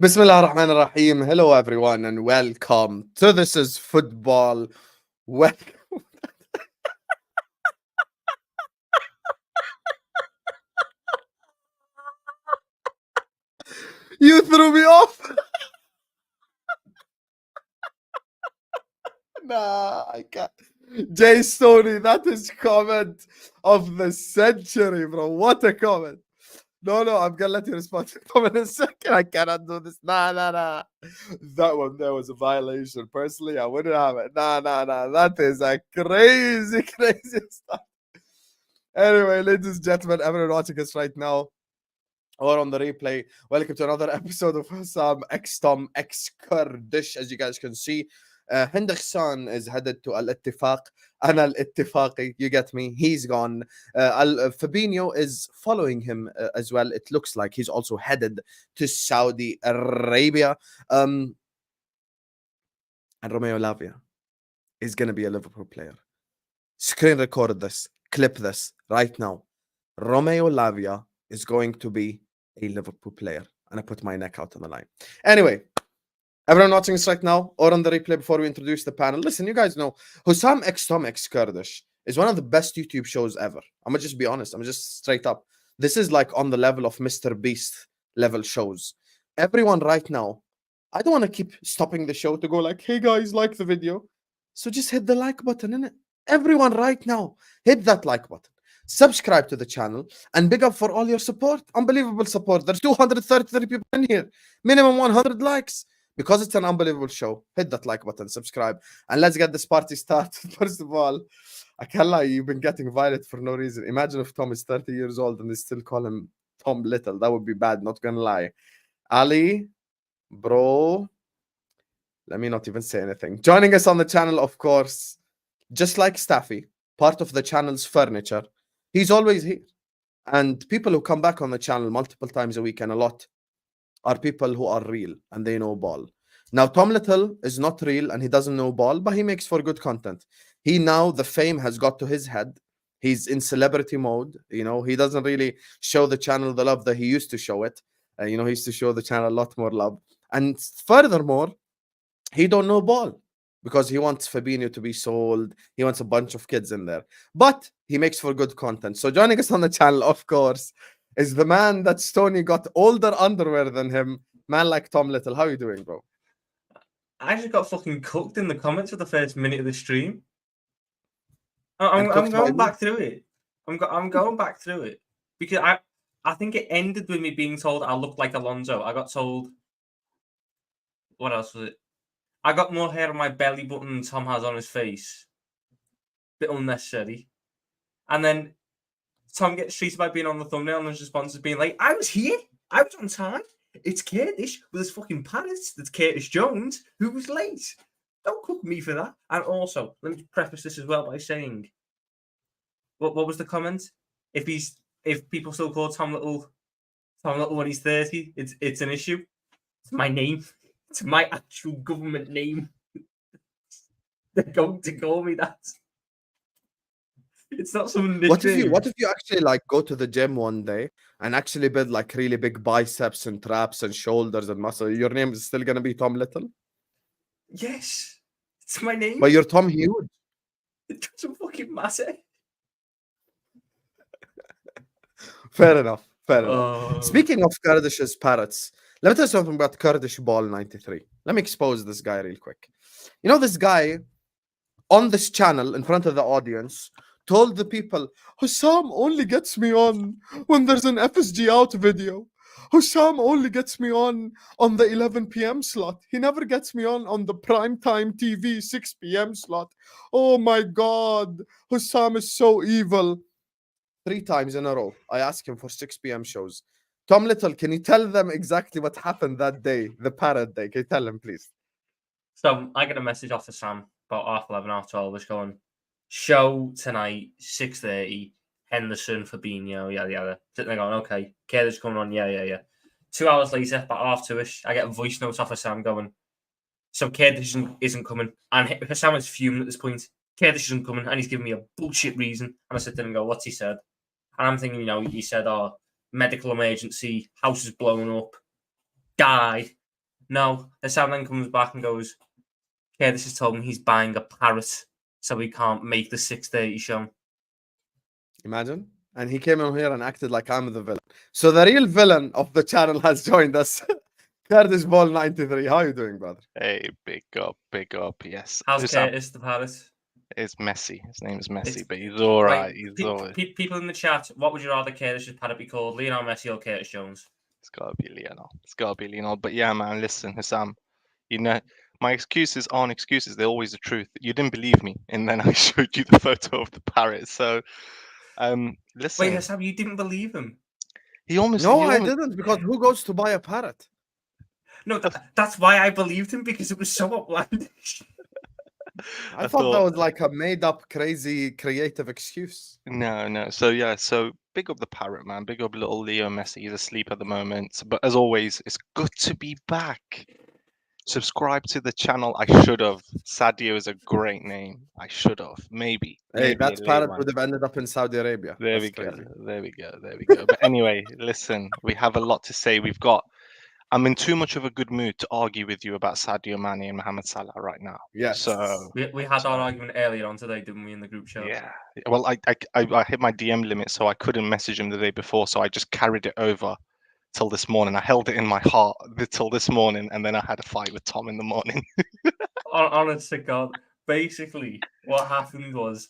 Bismillah ar-Rahman ar-Rahim. Hello, everyone, and welcome to This is Football. Welcome. You threw me off. Nah, I can't. Jay Stoney, that is comment of the century, bro. What a comment. No, I'm gonna let you respond to the comment in a second. I cannot do this. Nah. That one there was a violation. Personally, I wouldn't have it. Nah. That is a crazy stuff. Anyway, ladies and gentlemen, everyone watching us right now or on the replay, welcome to another episode of Husam X Tom X Kurdish. As you guys can see, Henderson is headed to Al Ettifaq. And Al Ettifaqi, you get me? He's gone. Fabinho is following him as well. It looks like he's also headed to Saudi Arabia. And Romeo Lavia is going to be a Liverpool player. Screen record this, clip this right now. Romeo Lavia is going to be a Liverpool player, and I put my neck out on the line. Anyway, everyone watching us right now or on the replay before we introduce the panel, listen, you guys know Husam X Tom X Kurdish is one of the best YouTube shows ever. I'm gonna just be honest. I'm just straight up. This is like on the level of Mr. Beast level shows. Everyone right now, I don't want to keep stopping the show to go like, hey guys, like the video. So just hit the like button, innit? Everyone right now, hit that like button. Subscribe to the channel and big up for all your support. Unbelievable support. There's 233 people in here. Minimum 100 likes. Because it's an unbelievable show, hit that like button, subscribe, and let's get this party started. First of all, I can't lie, you've been getting violent for no reason. Imagine if Tom is 30 years old and they still call him Tom Little. That would be bad, not gonna lie. Ali, bro, let me not even say anything. Joining us on the channel, of course, just like Staffy, part of the channel's furniture. He's always here. And people who come back on the channel multiple times a week and a lot are people who are real and they know ball. Now, Tom Little is not real and he doesn't know ball, but he makes for good content. He now, the fame has got to his head. He's in celebrity mode. You know, he doesn't really show the channel the love that he used to show it. He used to show the channel a lot more love. And furthermore, he don't know ball because he wants Fabinho to be sold. He wants a bunch of kids in there. But he makes for good content. So joining us on the channel, of course, is the man that Stoney got older underwear than him. Man like Tom Little. How you doing, bro? I just got fucking cooked in the comments for the first minute of the stream. I'm going back through it. I'm going back through it because I think it ended with me being told I look like Alonso. I got told, what else was it? I got more hair on my belly button than Tom has on his face. Bit unnecessary. And then Tom gets treated by being on the thumbnail and his response is being like, I was here. I was on time. It's Kurdish, but there's fucking Pearce. There's Curtis Jones, who was late. Don't cook me for that. And also, let me preface this as well by saying, what was the comment? If people still call Tom Little when he's 30, it's an issue. It's my name. It's my actual government name. They're going to call me that. It's not some nickname. What if you actually like go to the gym one day and actually build like really big biceps and traps and shoulders and muscle? Your name is still gonna be Tom Little? Yes, it's my name. But you're Tom Huge. It doesn't fucking matter. Fair enough. Speaking of Kurdish's parrots, let me tell you something about Kurdish Ball 93. Let me expose this guy real quick. You know, this guy on this channel in front of the audience told the people, Husam only gets me on when there's an FSG Out video. Husam only gets me on the 11 p.m. slot. He never gets me on the primetime TV 6 p.m. slot. Oh my God, Husam is so evil. 3 times in a row, I asked him for 6 p.m. shows. Tom Little, can you tell them exactly what happened that day, the parrot day? Can you tell them, please? So I get a message off of Sam about 11:30, 12, which going, show tonight, 6:30, Henderson, Fabinho, yada. Sitting there going, okay, Kurdish coming on, yeah. 2 hours later, about 2:30, I get a voice note off of Sam going, so Kurdish isn't coming. And Sam is fuming at this point. Kurdish isn't coming, and he's giving me a bullshit reason. And I sit there and go, what's he said? And I'm thinking, he said, medical emergency, house is blown up, died. No, Husam then comes back and goes, Curtis has told me he's buying a parrot, so he can't make the 6:30 show. Imagine. And he came in here and acted like I'm the villain. So the real villain of the channel has joined us. Curtis Ball 93. How are you doing, brother? Hey, big up, yes. How's Husam, Curtis the parrot? it's Messi. His name is Messi, It's- but he's all right. Right, He's all right. people in the chat, what would you rather Curtis' parrot be called? Lionel Messi or Curtis Jones? It's gotta be Lionel. It's gotta be Lionel. But yeah, man, listen, Husam, you know, my excuses aren't excuses. They're always the truth. You didn't believe me, and then I showed you the photo of the parrot. So, listen. Wait, Husam, you didn't believe him? I didn't, because who goes to buy a parrot? No, that's why I believed him, because it was so outlandish. I thought that was like a made-up, crazy, creative excuse. No. So yeah, so big up the parrot, man. Big up little Leo Messi. He's asleep at the moment. But as always, it's good to be back. Subscribe to the channel. I should have. Sadio is a great name. I should have. Maybe. Hey, that a parrot late would have ended up in Saudi Arabia. There That's we go. crazy. There we go. There we go. But anyway, listen, we have a lot to say. I'm in too much of a good mood to argue with you about Sadio Mane and Mohamed Salah right now. Yes. So we had our argument earlier on today, didn't we, in the group chat? yeah. Well, I hit my DM limit, so I couldn't message him the day before, so I just carried it over till this morning. I held it in my heart till this morning, and then I had a fight with Tom in the morning. Honest to God, basically what happened was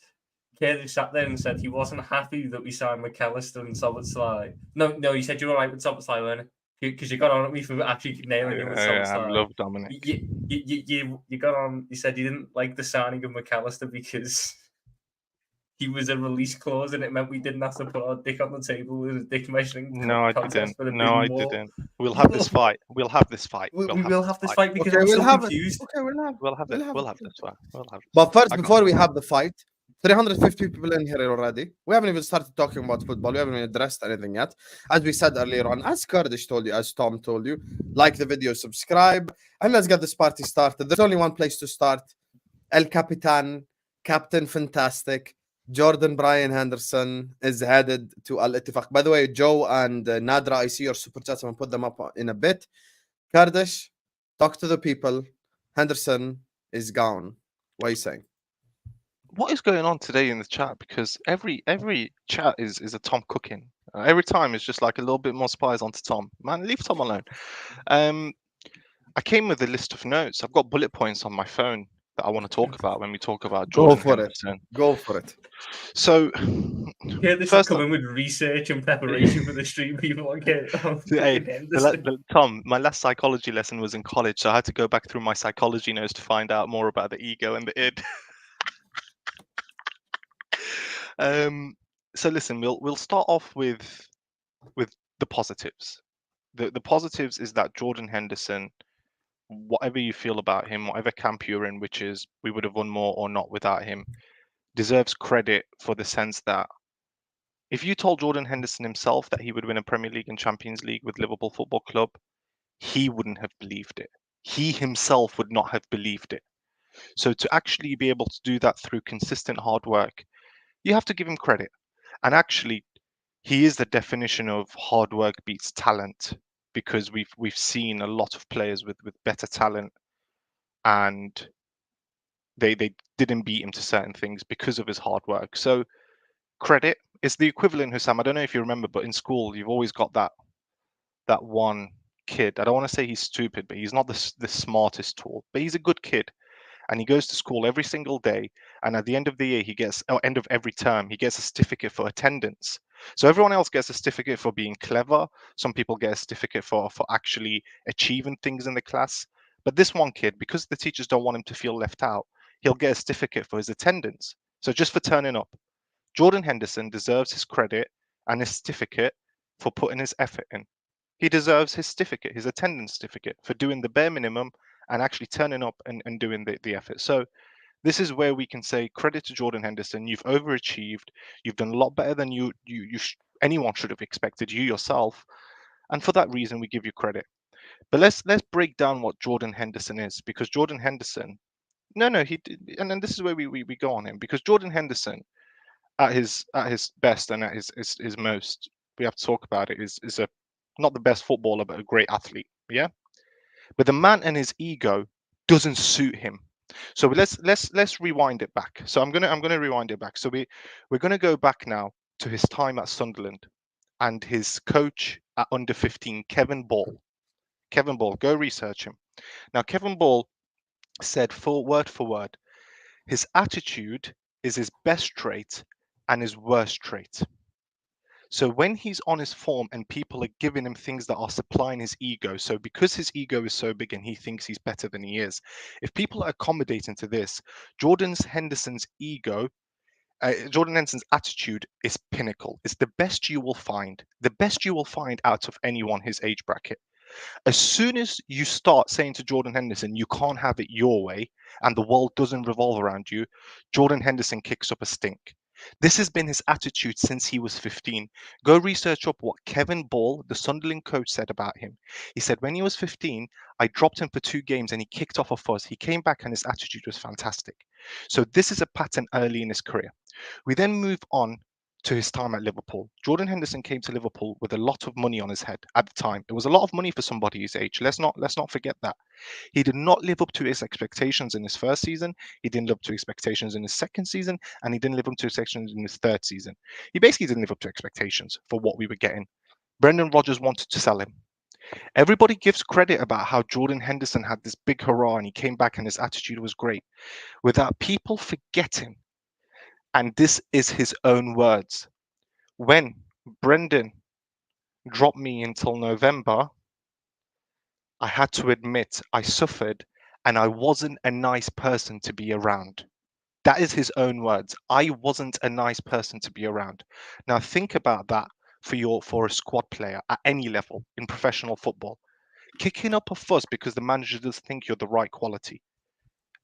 Curtis sat there and said he wasn't happy that we signed McAllister and Szoboszlai. No, he said you're all right with Szoboszlai, weren't you? Because you got on at me for actually nailing him with Szoboszlai. I love Dominic. You got on. You said you didn't like the signing of McAllister because he was a release clause, and it meant we didn't have to put our dick on the table with a dick measuring contest. No, I didn't. We'll have this fight. We'll have this fight. We will have this fight because Okay, I'm we'll so have confused. it. Okay, we'll have this fight. But first, before we have the fight, 350 people in here already. We haven't even started talking about football. We haven't even addressed anything yet. As we said earlier on, as Kurdish told you, as Tom told you, like the video, subscribe, and let's get this party started. There's only one place to start. El Capitan, Captain Fantastic, Jordan Brian Henderson is headed to Al Ettifaq. By the way, Joe and Nadra, I see your super chats. I'm going to put them up in a bit. Kurdish, talk to the people. Henderson is gone. What are you saying? What is going on today in the chat? Because every chat is a Tom cooking. Every time it's just like a little bit more spies onto Tom. Man, leave Tom alone. I came with a list of notes. I've got bullet points on my phone that I want to talk about when we talk about Jordan Henderson. Go for it. So, yeah, this is coming with research and preparation for the stream. People Tom, my last psychology lesson was in college, so I had to go back through my psychology notes to find out more about the ego and the id. So listen, we'll start off with the positives. The positives is that Jordan Henderson, whatever you feel about him, whatever camp you're in, which is we would have won more or not without him, deserves credit for the sense that if you told Jordan Henderson himself that he would win a Premier League and Champions League with Liverpool Football Club, he wouldn't have believed it. He himself would not have believed it. So to actually be able to do that through consistent hard work, you have to give him credit. And actually, he is the definition of hard work beats talent, because we've seen a lot of players with better talent and they didn't beat him to certain things because of his hard work. So credit is the equivalent, Husam. I don't know if you remember, but in school you've always got that one kid. I don't want to say he's stupid, but he's not the smartest tool, but he's a good kid. And he goes to school every single day, and at the end of the year end of every term he gets a certificate for attendance. So everyone else gets a certificate for being clever. Some people get a certificate for actually achieving things in the class. But this one kid, because the teachers don't want him to feel left out, he'll get a certificate for his attendance. So just for turning up. Jordan Henderson deserves his credit and his certificate for putting his effort in. He deserves his certificate, his attendance certificate, for doing the bare minimum and actually turning up and doing the effort. So this is where we can say credit to Jordan Henderson. You've overachieved. You've done a lot better than anyone should have expected, you yourself. And for that reason, we give you credit. But let's break down what Jordan Henderson is, because Jordan Henderson, and then this is where we go on him, because Jordan Henderson, at his best and at his most, we have to talk about it, is a not the best footballer, but a great athlete. Yeah. but the man and his ego doesn't suit him. So let's rewind it back. So I'm gonna rewind it back. So we're gonna go back now to his time at Sunderland and his coach at under 15, Kevin Ball. Kevin Ball, go research him. Now Kevin Ball said word for word, his attitude is his best trait and his worst trait. So when he's on his form and people are giving him things that are supplying his ego, so because his ego is so big and he thinks he's better than he is, if people are accommodating to this, Jordan Henderson's attitude is pinnacle. It's the best you will find, out of anyone his age bracket. As soon as you start saying to Jordan Henderson, you can't have it your way and the world doesn't revolve around you, Jordan Henderson kicks up a stink. This has been his attitude since he was 15. Go research up what Kevin Ball, the Sunderland coach, said about him. He said, when he was 15, I dropped him for 2 games and he kicked off a fuss. He came back and his attitude was fantastic. So this is a pattern early in his career. We then move on to his time at Liverpool. Jordan Henderson came to Liverpool with a lot of money on his head at the time. It was a lot of money for somebody his age. Let's not forget that. He did not live up to his expectations in his first season. He didn't live up to expectations in his second season, and he didn't live up to expectations in his third season. He basically didn't live up to expectations for what we were getting. Brendan Rodgers wanted to sell him. Everybody gives credit about how Jordan Henderson had this big hurrah and he came back and his attitude was great, without people forgetting, and this is his own words, when Brendan dropped me until November, I had to admit I suffered and I wasn't a nice person to be around. That is his own words. I wasn't a nice person to be around. Now think about that for a squad player at any level in professional football. Kicking up a fuss because the manager doesn't think you're the right quality.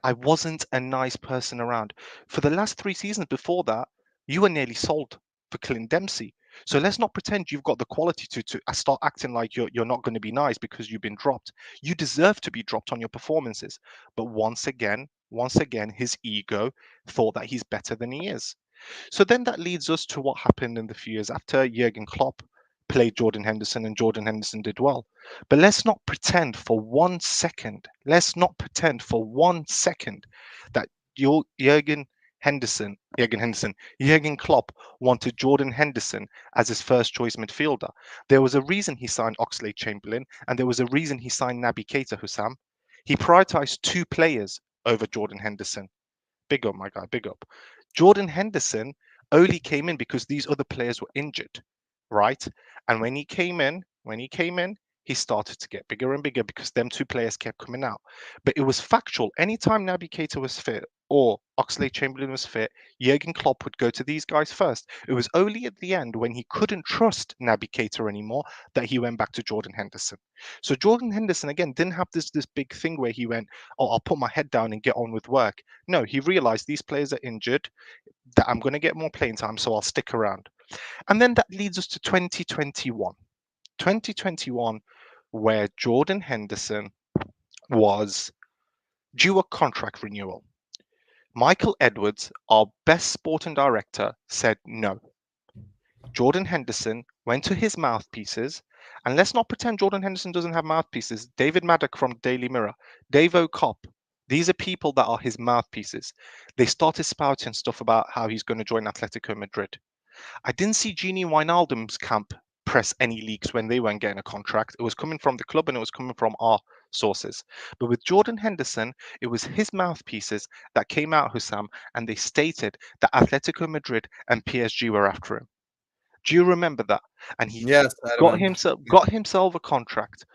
I wasn't a nice person around. For the last 3 seasons before that, you were nearly sold for Clint Dempsey. So let's not pretend you've got the quality to start acting like you're not going to be nice because you've been dropped. You deserve to be dropped on your performances. But once again, his ego thought that he's better than he is. So then that leads us to what happened in the few years after. Jurgen Klopp played Jordan Henderson and Jordan Henderson did well. But let's not pretend for 1 second, that Jurgen Klopp wanted Jordan Henderson as his first choice midfielder. There was a reason he signed Oxlade-Chamberlain and there was a reason he signed Naby Keita, Husam. He prioritized 2 players over Jordan Henderson. Big up, my guy, big up. Jordan Henderson only came in because these other players were injured, right? And when he came in, he started to get bigger and bigger because them 2 players kept coming out. But it was factual. Anytime Naby Keita was fit or Oxlade-Chamberlain was fit, Jurgen Klopp would go to these guys first. It was only at the end when he couldn't trust Naby Keita anymore that he went back to Jordan Henderson. So Jordan Henderson, again, didn't have this big thing where he went, oh, I'll put my head down and get on with work. No, he realized these players are injured, that I'm going to get more playing time, so I'll stick around. And then that leads us to 2021. 2021, where Jordan Henderson was due a contract renewal. Michael Edwards, our best sporting director, said no. Jordan Henderson went to his mouthpieces, and let's not pretend Jordan Henderson doesn't have mouthpieces. David Maddock from Daily Mirror, Dave O'Cop, these are people that are his mouthpieces. They started spouting stuff about how he's going to join Atletico Madrid. I didn't see Gini Wijnaldum's camp press any leaks when they weren't getting a contract. It was coming from the club and it was coming from our sources. But with Jordan Henderson, it was his mouthpieces that came out, Husam, and they stated that Atletico Madrid and PSG were after him. Do you remember that? And he Yes, I got remember. himself a contract.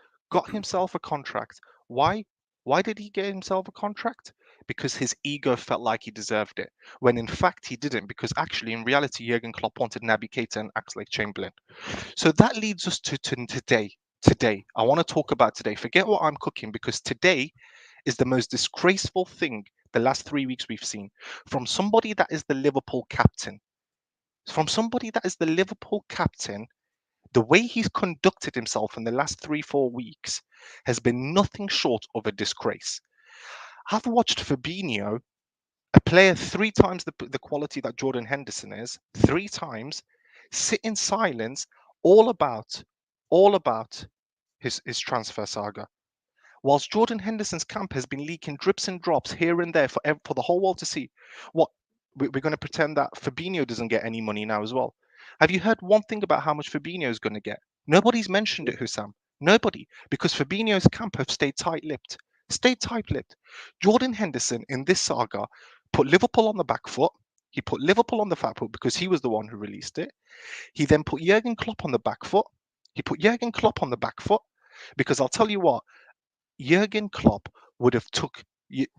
Why? Why did he get himself a contract? Because his ego felt like he deserved it, when in fact he didn't, because actually in reality Jurgen Klopp wanted Naby Keita and Oxlade-Chamberlain. So that leads us to today. Today, I want to talk about today. Forget what I'm cooking, because today is the most disgraceful thing the last 3 weeks we've seen from somebody that is the Liverpool captain. The way he's conducted himself in the last 3-4 weeks has been nothing short of a disgrace. I've watched Fabinho, a player 3 times the quality that Jordan Henderson is, 3 times, sit in silence all about his transfer saga. whilst Jordan Henderson's camp has been leaking drips and drops here and there for the whole world to see. What, we're going to pretend that Fabinho doesn't get any money now as well? Have you heard one thing about how much Fabinho is going to get? Nobody's mentioned it, Husam. Nobody, because Fabinho's camp have stayed tight-lipped. Stayed tight-lipped. Jordan Henderson in this saga put Liverpool on the back foot. He put Liverpool on the front foot because he was the one who released it. He then put Jurgen Klopp on the back foot. He put Jurgen Klopp on the back foot because I'll tell you what, Jurgen Klopp would have took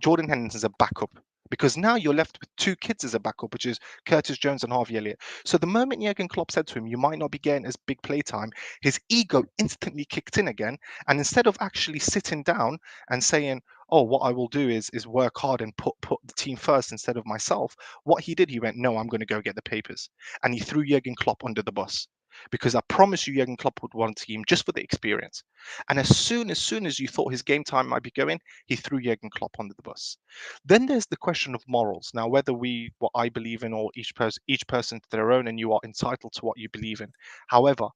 Jordan Henderson as a backup, because now you're left with two kids as a backup, which is Curtis Jones and Harvey Elliott. So the moment Jurgen Klopp said to him, you might not be getting as big playtime, his ego instantly kicked in again. And instead of actually sitting down and saying, oh, what I will do is work hard and put the team first instead of myself, what he did, he went, no, I'm going to go get the papers. And he threw Jurgen Klopp under the bus. Because I promise you, Jurgen Klopp would want him just for the experience. And as soon as you thought his game time might be going, he threw Jurgen Klopp under the bus. Then there's the question of morals. Now, whether what I believe in, or each person to their own, and you are entitled to what you believe in. However,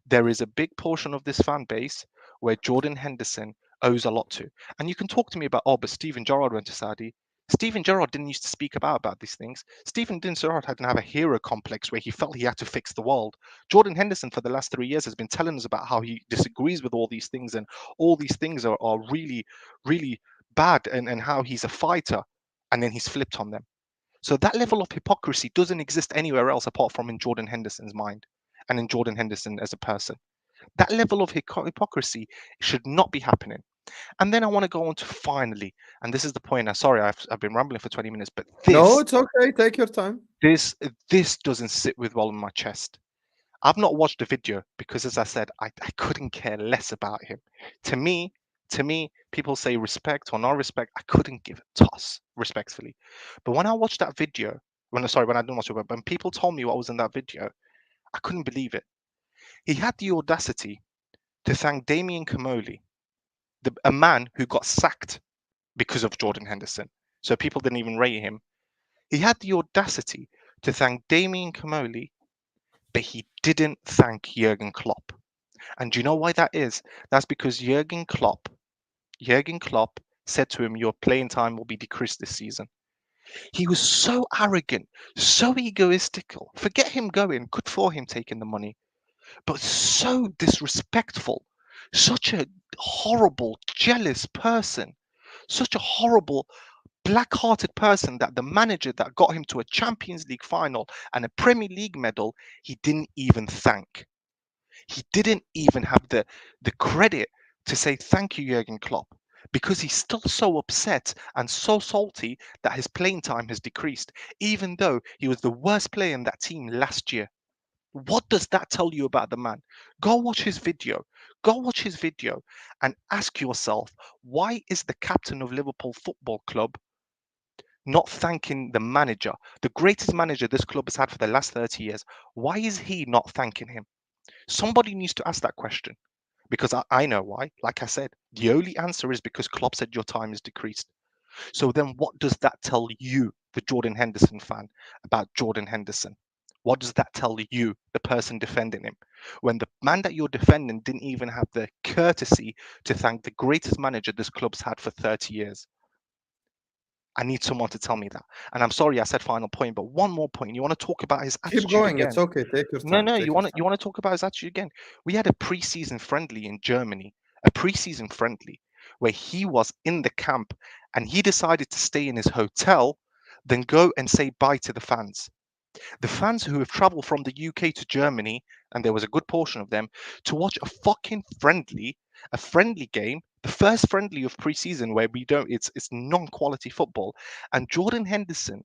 there is a big portion of this fan base where Jordan Henderson owes a lot to. And you can talk to me about, oh, but Steven Gerrard went to Saudi. Steven Gerrard didn't used to speak about these things. Steven Gerrard didn't have a hero complex where he felt he had to fix the world. Jordan Henderson for the last 3 years has been telling us about how he disagrees with all these things, and all these things are really, really bad, and how he's a fighter, and then he's flipped on them. So that level of hypocrisy doesn't exist anywhere else apart from in Jordan Henderson's mind and in Jordan Henderson as a person. That level of hypocrisy should not be happening. And then I want to go on to finally, and this is the point. I'm sorry, I've been rambling for 20 minutes, but this, no, it's okay. Take your time. This doesn't sit with well in my chest. I've not watched the video because, as I said, I couldn't care less about him. To me, people say respect or no respect. I couldn't give a toss, respectfully. But when I watched that video, when I didn't watch it, but when people told me what was in that video, I couldn't believe it. He had the audacity to thank Damien Comolli, a man who got sacked because of Jordan Henderson. So people didn't even rate him. He had the audacity to thank Damien Comolli, but he didn't thank Jurgen Klopp. And do you know why that is? That's because Jurgen Klopp said to him, your playing time will be decreased this season. He was so arrogant, so egoistical. Forget him going, good for him taking the money, but so disrespectful, such a horrible, jealous person, such a horrible, black-hearted person that the manager that got him to a Champions League final and a Premier League medal, he didn't even thank. He didn't even have the credit to say thank you, Jurgen Klopp, because he's still so upset and so salty that his playing time has decreased, even though he was the worst player in that team last year. What does that tell you about the man? Go watch his video. Go watch his video and ask yourself, why is the captain of Liverpool Football Club not thanking the manager, the greatest manager this club has had for the last 30 years? Why is he not thanking him? Somebody needs to ask that question, because I know why. Like I said, the only answer is because Klopp said your time is decreased. So then what does that tell you, the Jordan Henderson fan, about Jordan Henderson? What does that tell you, the person defending him, when the man that you're defending didn't even have the courtesy to thank the greatest manager this club's had for 30 years? I need someone to tell me that. And I'm sorry I said final point, but one more point. You want to talk about his attitude Keep going. again? It's okay. Take your time. No. You want to talk about his attitude again? We had a pre-season friendly in Germany, a pre-season friendly where he was in the camp and he decided to stay in his hotel, then go and say bye to the fans. The fans who have traveled from the UK to Germany, and there was a good portion of them, to watch a fucking friendly game, the first friendly of pre-season where it's non-quality football, and Jordan Henderson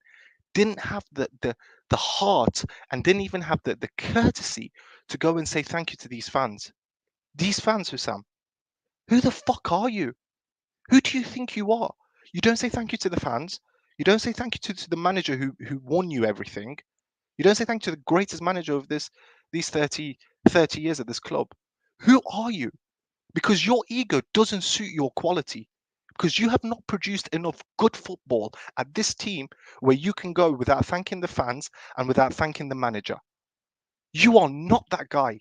didn't have the heart and didn't even have the courtesy to go and say thank you to these fans. These fans, Husam, who the fuck are you? Who do you think you are? You don't say thank you to the fans. You don't say thank you to the manager who won you everything. You don't say thank you to the greatest manager of these 30 years at this club. Who are you? Because your ego doesn't suit your quality. Because you have not produced enough good football at this team where you can go without thanking the fans and without thanking the manager. You are not that guy.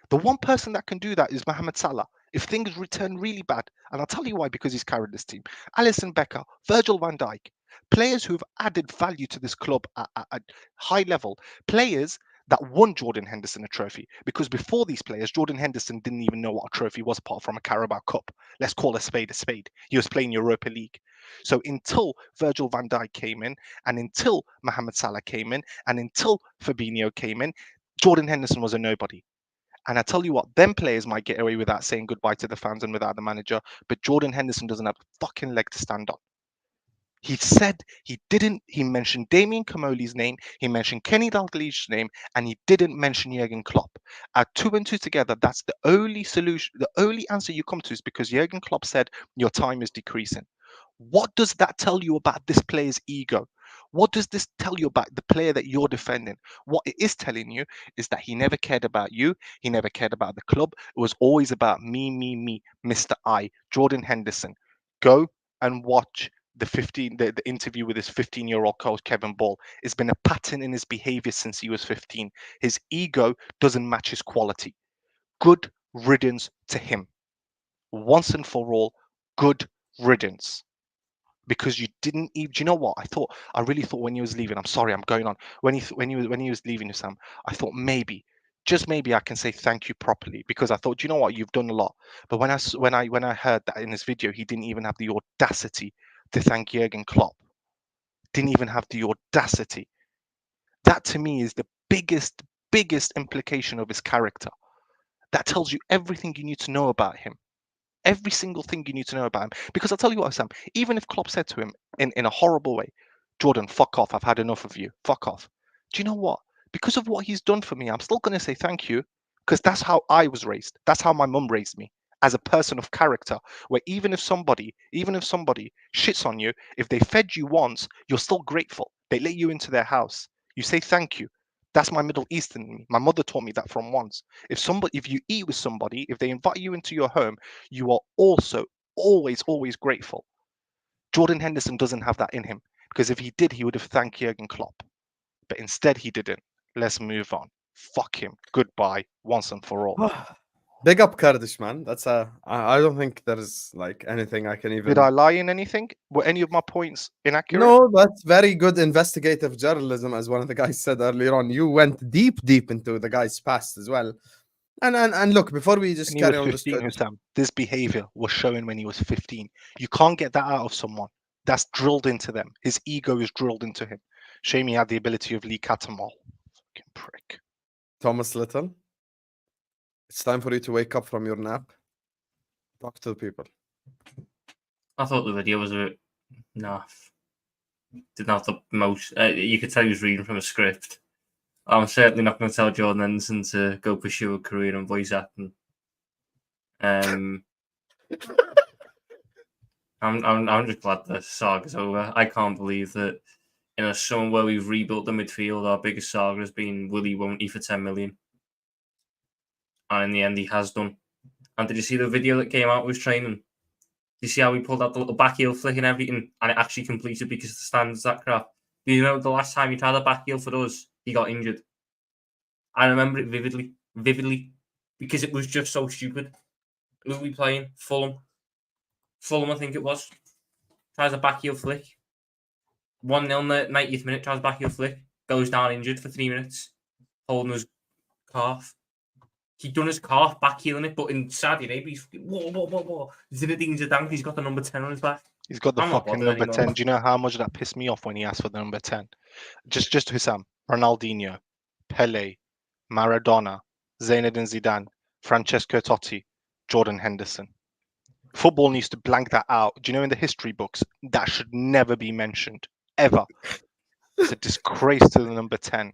The one person that can do that is Mohamed Salah. If things return really bad, and I'll tell you why, because he's carried this team. Alisson Becker, Virgil van Dijk, players who've added value to this club at high level, players that won Jordan Henderson a trophy. Because before these players, Jordan Henderson didn't even know what a trophy was apart from a Carabao Cup. Let's call a spade a spade. He was playing Europa League. So until Virgil van Dijk came in, and until Mohamed Salah came in, and until Fabinho came in, Jordan Henderson was a nobody. And I tell you what, them players might get away without saying goodbye to the fans and without the manager, but Jordan Henderson doesn't have a fucking leg to stand on. He said he didn't, he mentioned Damien Comolli's name, he mentioned Kenny Dalglish's name, and he didn't mention Jurgen Klopp. Add 2 and 2 together, that's the only solution, the only answer you come to is because Jurgen Klopp said your time is decreasing. What does that tell you about this player's ego? What does this tell you about the player that you're defending? What it is telling you is that he never cared about you. He never cared about the club. It was always about me, Mr. I, Jordan Henderson. Go and watch the interview with his 15-year-old coach, Kevin Ball. It's been a pattern in his behavior since he was 15. His ego doesn't match his quality. Good riddance to him. Once and for all, good riddance. Because you didn't even, do you know what I really thought when he was leaving, I'm sorry, I'm going on, when he was leaving, Husam, I thought maybe, just maybe I can say thank you properly, because I thought, do you know what, you've done a lot. But when I heard that in this video he didn't even have the audacity to thank Jurgen Klopp, didn't even have the audacity, that to me is the biggest implication of his character. That tells you everything you need to know about him. Every single thing you need to know about him. Because I'll tell you what, Sam, even if Klopp said to him in a horrible way, Jordan, fuck off, I've had enough of you, fuck off. Do you know what? Because of what he's done for me, I'm still going to say thank you, because that's how I was raised. That's how my mum raised me, as a person of character, where even if somebody shits on you, if they fed you once, you're still grateful. They let you into their house. You say thank you. That's my Middle Eastern me. My mother taught me that from once. If you eat with somebody, if they invite you into your home, you are also always grateful. Jordan Henderson doesn't have that in him, because if he did, he would have thanked Jurgen Klopp. But instead he didn't. Let's move on. Fuck him. Goodbye, once and for all. Big up Kurdish, man. I don't think there's like anything I can even. Did I lie in anything? Were any of my points inaccurate? No, that's very good investigative journalism, as one of the guys said earlier on. You went deep into the guy's past as well. And look, before we just carry on this, Husam, this behavior was showing when he was 15. You can't get that out of someone. That's drilled into them. His ego is drilled into him. Shame he had the ability of Lee Catamol. Fucking prick. Thomas Little, it's time for you to wake up from your nap. Talk to the people. I thought the video was a bit naff. Didn't have the most. You could tell he was reading from a script. I'm certainly not going to tell Jordan Henderson to go pursue a career in voice acting. I'm just glad the saga's over. I can't believe that in a summer where we've rebuilt the midfield, our biggest saga has been will he, won't he for 10 million. And in the end, he has done. And did you see the video that came out with his training? Did you see how he pulled out the little back heel flick and everything, and it actually completed because the standard's that crap? Do you know the last time he tried a back heel for us, he got injured? I remember it vividly, because it was just so stupid. Who were we playing? Fulham, I think it was. Tries a back heel flick. 1-0 in the 90th minute, tries a back heel flick. Goes down injured for 3 minutes, holding his calf. He'd done his calf, back heeling it, but in Saudi Arabia, he's whoa. Zinedine Zidane, he's got the number 10 on his back. He's got the fucking number 10. Do you know how much that pissed me off when he asked for the number 10? Just Husam, Ronaldinho, Pele, Maradona, Zinedine Zidane, Francesco Totti, Jordan Henderson. Football needs to blank that out. Do you know in the history books, that should never be mentioned, ever. It's a disgrace to the number 10.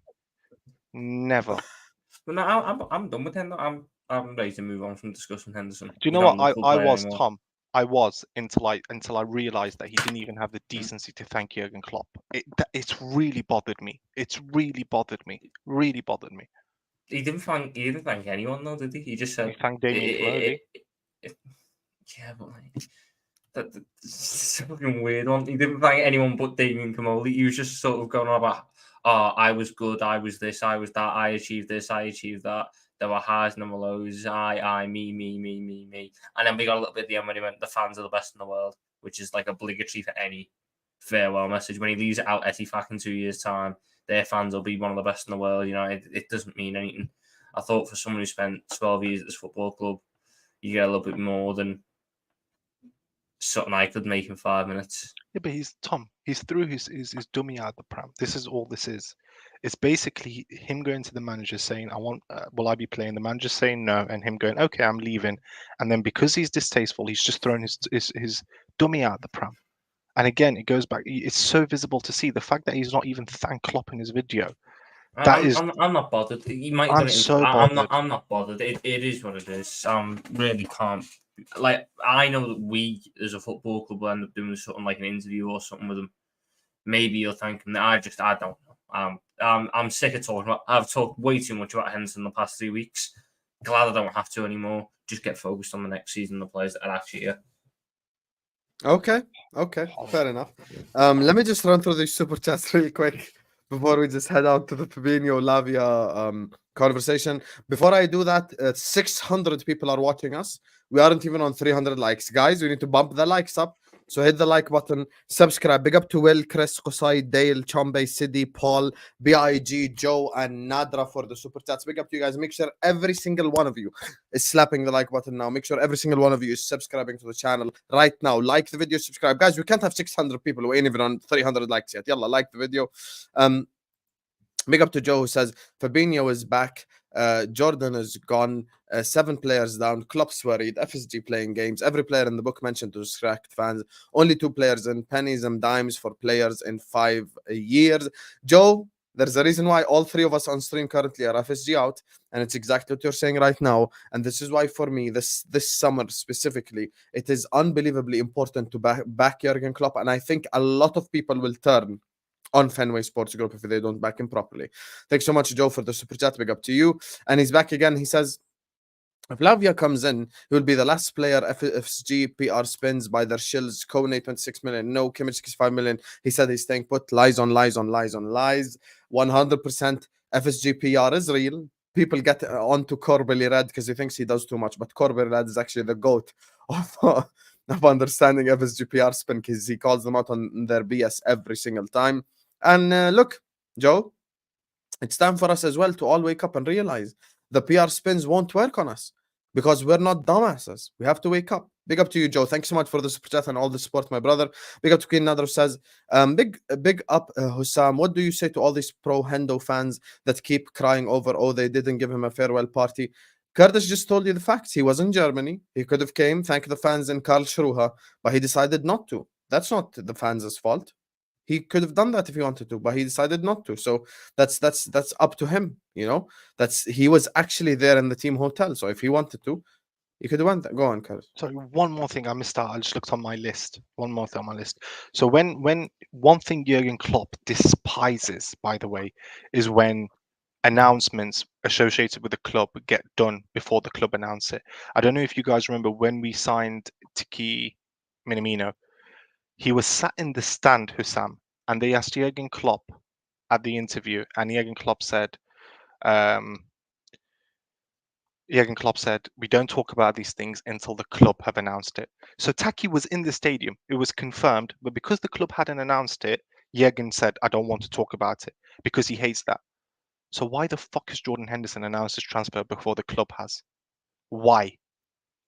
Never. But no, I'm done with him. I'm ready to move on from discussing Henderson. Do you know what? I was anymore. Tom. I was until I realised that he didn't even have the decency to thank Jurgen Klopp. It's really bothered me. It's really bothered me. Really bothered me. He didn't thank anyone though, did he? He just said he thanked Damien Comolli. Yeah, but that's a fucking weird one. He didn't thank anyone but Damien Comolli. He was just sort of going on about, oh, I was good, I was this, I was that, I achieved this, I achieved that. There were highs and there were lows. Me. And then we got a little bit at the end when he went, the fans are the best in the world, which is like obligatory for any farewell message. When he leaves it out Ettifaq in 2 years' time, their fans will be one of the best in the world. You know, it doesn't mean anything. I thought for someone who spent 12 years at this football club, you get a little bit more than something I could make in 5 minutes. Yeah, but he's through his dummy out the pram. This is all this is. It's basically him going to the manager saying, will I be playing? The manager saying no, and him going, okay, I'm leaving. And then because he's distasteful, he's just thrown his dummy out the pram. And again, it goes back. It's so visible to see the fact that he's not even thanked Klopp in his video. I'm not bothered. He might have done it. Bothered. I'm not bothered. It is what it is. Really can't. Like, I know that we as a football club will end up doing something like an interview or something with him. Maybe you'll thank him. I don't know. I'm sick of talking about. I've talked way too much about Henderson the past 3 weeks. Glad I don't have to anymore. Just get focused on the next season, the players that are actually here. Okay, fair enough. Let me just run through these super chats really quick before we just head out to the Fabinho Lavia conversation. Before I do that, 600 people are watching us. We aren't even on 300 likes. Guys, we need to bump the likes up. So hit the like button, subscribe. Big up to Will, Chris, Qusay, Dale, Chombe, Sidi, Paul, BIG, Joe, and Nadra for the super chats. Big up to you guys. Make sure every single one of you is slapping the like button now. Make sure every single one of you is subscribing to the channel right now. Like the video, subscribe. Guys, we can't have 600 people. We ain't even on 300 likes yet. Yalla, like the video. Big up to Joe who says Fabinho is back. Jordan is gone. 7 players down. Klopp's worried. FSG playing games. Every player in the book mentioned to distract fans. Only 2 players in pennies and dimes for players in 5 years. Joe, there's a reason why all 3 of us on stream currently are FSG out, and it's exactly what you're saying right now. And this is why, for me, this summer specifically, it is unbelievably important to back Jurgen Klopp. And I think a lot of people will turn on Fenway Sports Group if they don't back him properly. Thanks so much, Joe, for the super chat. Big up to you. And he's back again. He says, if Lavia comes in, he will be the last player FSG PR spins by their shills. Kone 26 million. No, Kimmich 65 million. He said he's staying put. Lies on lies on lies on lies. 100% FSG PR is real. People get onto Colwill Red because he thinks he does too much. But Colwill Red is actually the GOAT of understanding FSG PR spin because he calls them out on their BS every single time. And look, Joe, it's time for us as well to all wake up and realize the PR spins won't work on us because we're not dumbasses. We have to wake up. Big up to you, Joe. Thanks so much for the super chat and all the support, my brother. Big up to Queen Nadar says, big up, Husam. What do you say to all these pro-Hendo fans that keep crying over, oh, they didn't give him a farewell party? Kurdish just told you the facts. He was in Germany. He could have came, thank the fans in Karlsruhe, but he decided not to. That's not the fans' fault. He could have done that if he wanted to, but he decided not to. So that's up to him, you know. He was actually there in the team hotel. So if he wanted to, he could have went there. Go on, Kurdish. Sorry, one more thing I missed out. I just looked on my list. One more thing on my list. So when one thing Jurgen Klopp despises, by the way, is when announcements associated with the club get done before the club announce it. I don't know if you guys remember when we signed Tiki Minamino. He was sat in the stand, Husam, and they asked Jurgen Klopp at the interview, and Jurgen Klopp said, we don't talk about these things until the club have announced it. So Taki was in the stadium. It was confirmed, but because the club hadn't announced it, Jurgen said, I don't want to talk about it because he hates that. So why the fuck has Jordan Henderson announced his transfer before the club has? Why?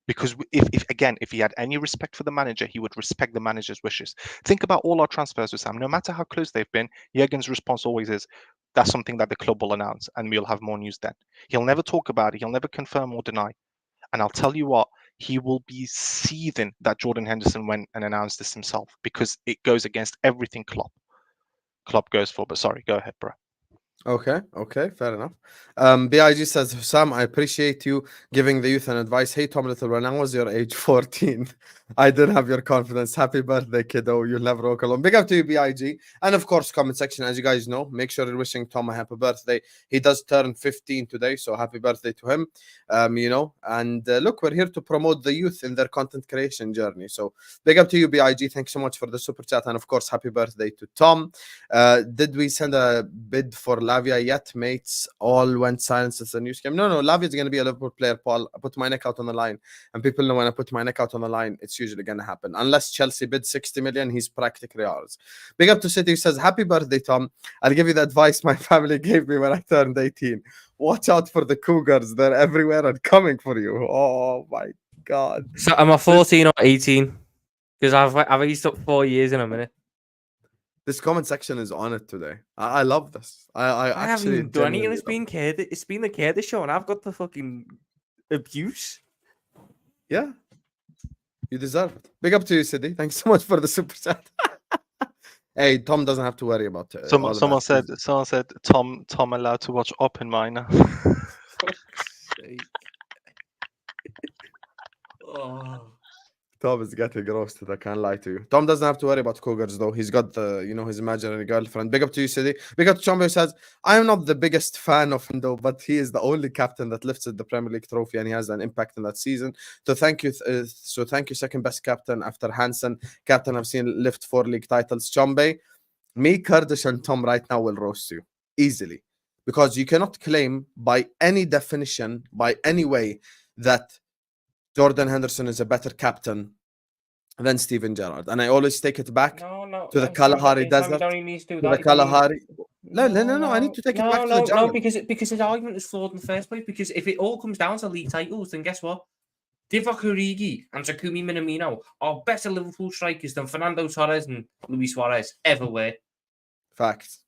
Because if he had any respect for the manager, he would respect the manager's wishes. Think about all our transfers with Sam. No matter how close they've been, Jurgen's response always is, that's something that the club will announce and we'll have more news then. He'll never talk about it. He'll never confirm or deny. And I'll tell you what, he will be seething that Jordan Henderson went and announced this himself because it goes against everything Klopp goes for. But sorry, go ahead, bro. Okay, fair enough. BIG says, Sam, I appreciate you giving the youth an advice. Hey, Tom Little, when I was your age 14, I didn't have your confidence. Happy birthday, kiddo. You'll never walk alone. Big up to you, BIG. And of course, comment section, as you guys know, make sure you're wishing Tom a happy birthday. He does turn 15 today, so happy birthday to him. And look, we're here to promote the youth in their content creation journey. So big up to you, BIG. Thanks so much for the super chat. And of course, happy birthday to Tom. Did we send a bid for Lavia yet, mates? All went silent since the news came. No, Lavia is going to be a Liverpool player, Paul. I put my neck out on the line. And people know when I put my neck out on the line, it's usually going to happen. Unless Chelsea bid 60 million, he's practically ours. Big up to City, who says, happy birthday, Tom. I'll give you the advice my family gave me when I turned 18. Watch out for the Cougars. They're everywhere and coming for you. Oh, my God. So am I 14 or 18? Because I've aged up 4 years in a minute. This comment section is on it today. I love this. I haven't actually even done anything. genuinely It's been the Kurdish show, and I've got the fucking abuse. Yeah. You deserve it. Big up to you, Sidney. Thanks so much for the super chat. Hey, Tom doesn't have to worry about it. Someone said Tom allowed to watch Oppenheimer. Oh. Tom is getting roasted. I can't lie to you. Tom doesn't have to worry about Cougars, though. He's got the, his imaginary girlfriend. Big up to you, Sidney. Big up to Chombo, who says, I am not the biggest fan of him, though, but he is the only captain that lifted the Premier League trophy, and he has an impact in that season. So thank you, second best captain after Hansen. Captain I've seen lift 4 league titles. Chombe, me, Kurdish, and Tom right now will roast you easily, because you cannot claim by any definition, by any way, that Jordan Henderson is a better captain than Steven Gerrard. And I always take it back to the Kalahari Desert. To the Kalahari. No, I need to take it back to the jungle. No, because his argument is flawed in the first place. Because if it all comes down to league titles, then guess what? Divock Origi and Takumi Minamino are better Liverpool strikers than Fernando Torres and Luis Suarez ever were. Facts.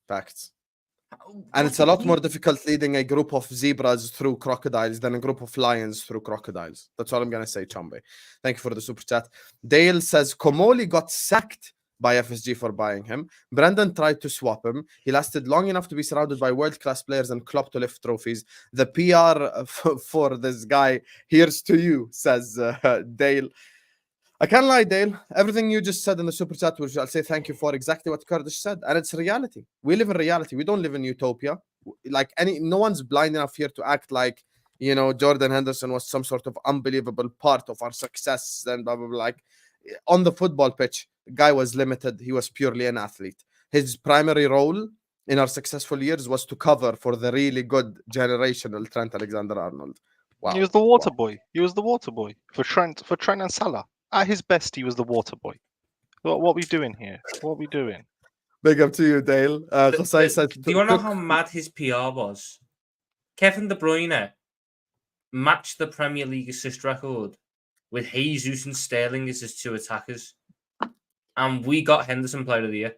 And it's a lot more difficult leading a group of zebras through crocodiles than a group of lions through crocodiles. That's all I'm going to say, Chombe. Thank you for the super chat. Dale says, Komoli got sacked by FSG for buying him. Brendan tried to swap him. He lasted long enough to be surrounded by world-class players and Klopp to lift trophies. The PR for this guy, here's to you, says Dale. I can't lie, Dale. Everything you just said in the super chat, which I'll say thank you for, exactly what Kurdish said. And it's reality. We live in reality. We don't live in utopia. No one's blind enough here to act like, Jordan Henderson was some sort of unbelievable part of our success and blah, blah, blah. Like, on the football pitch, the guy was limited. He was purely an athlete. His primary role in our successful years was to cover for the really good generational Trent Alexander-Arnold. Wow. He was the water boy. He was the water boy for Trent and Salah. At his best, he was the water boy. What are we doing here? What are we doing? Big up to you, Dale. Do you want to know how mad his PR was? Kevin De Bruyne matched the Premier League assist record with Jesus and Sterling as his 2 attackers. And we got Henderson Player of the Year.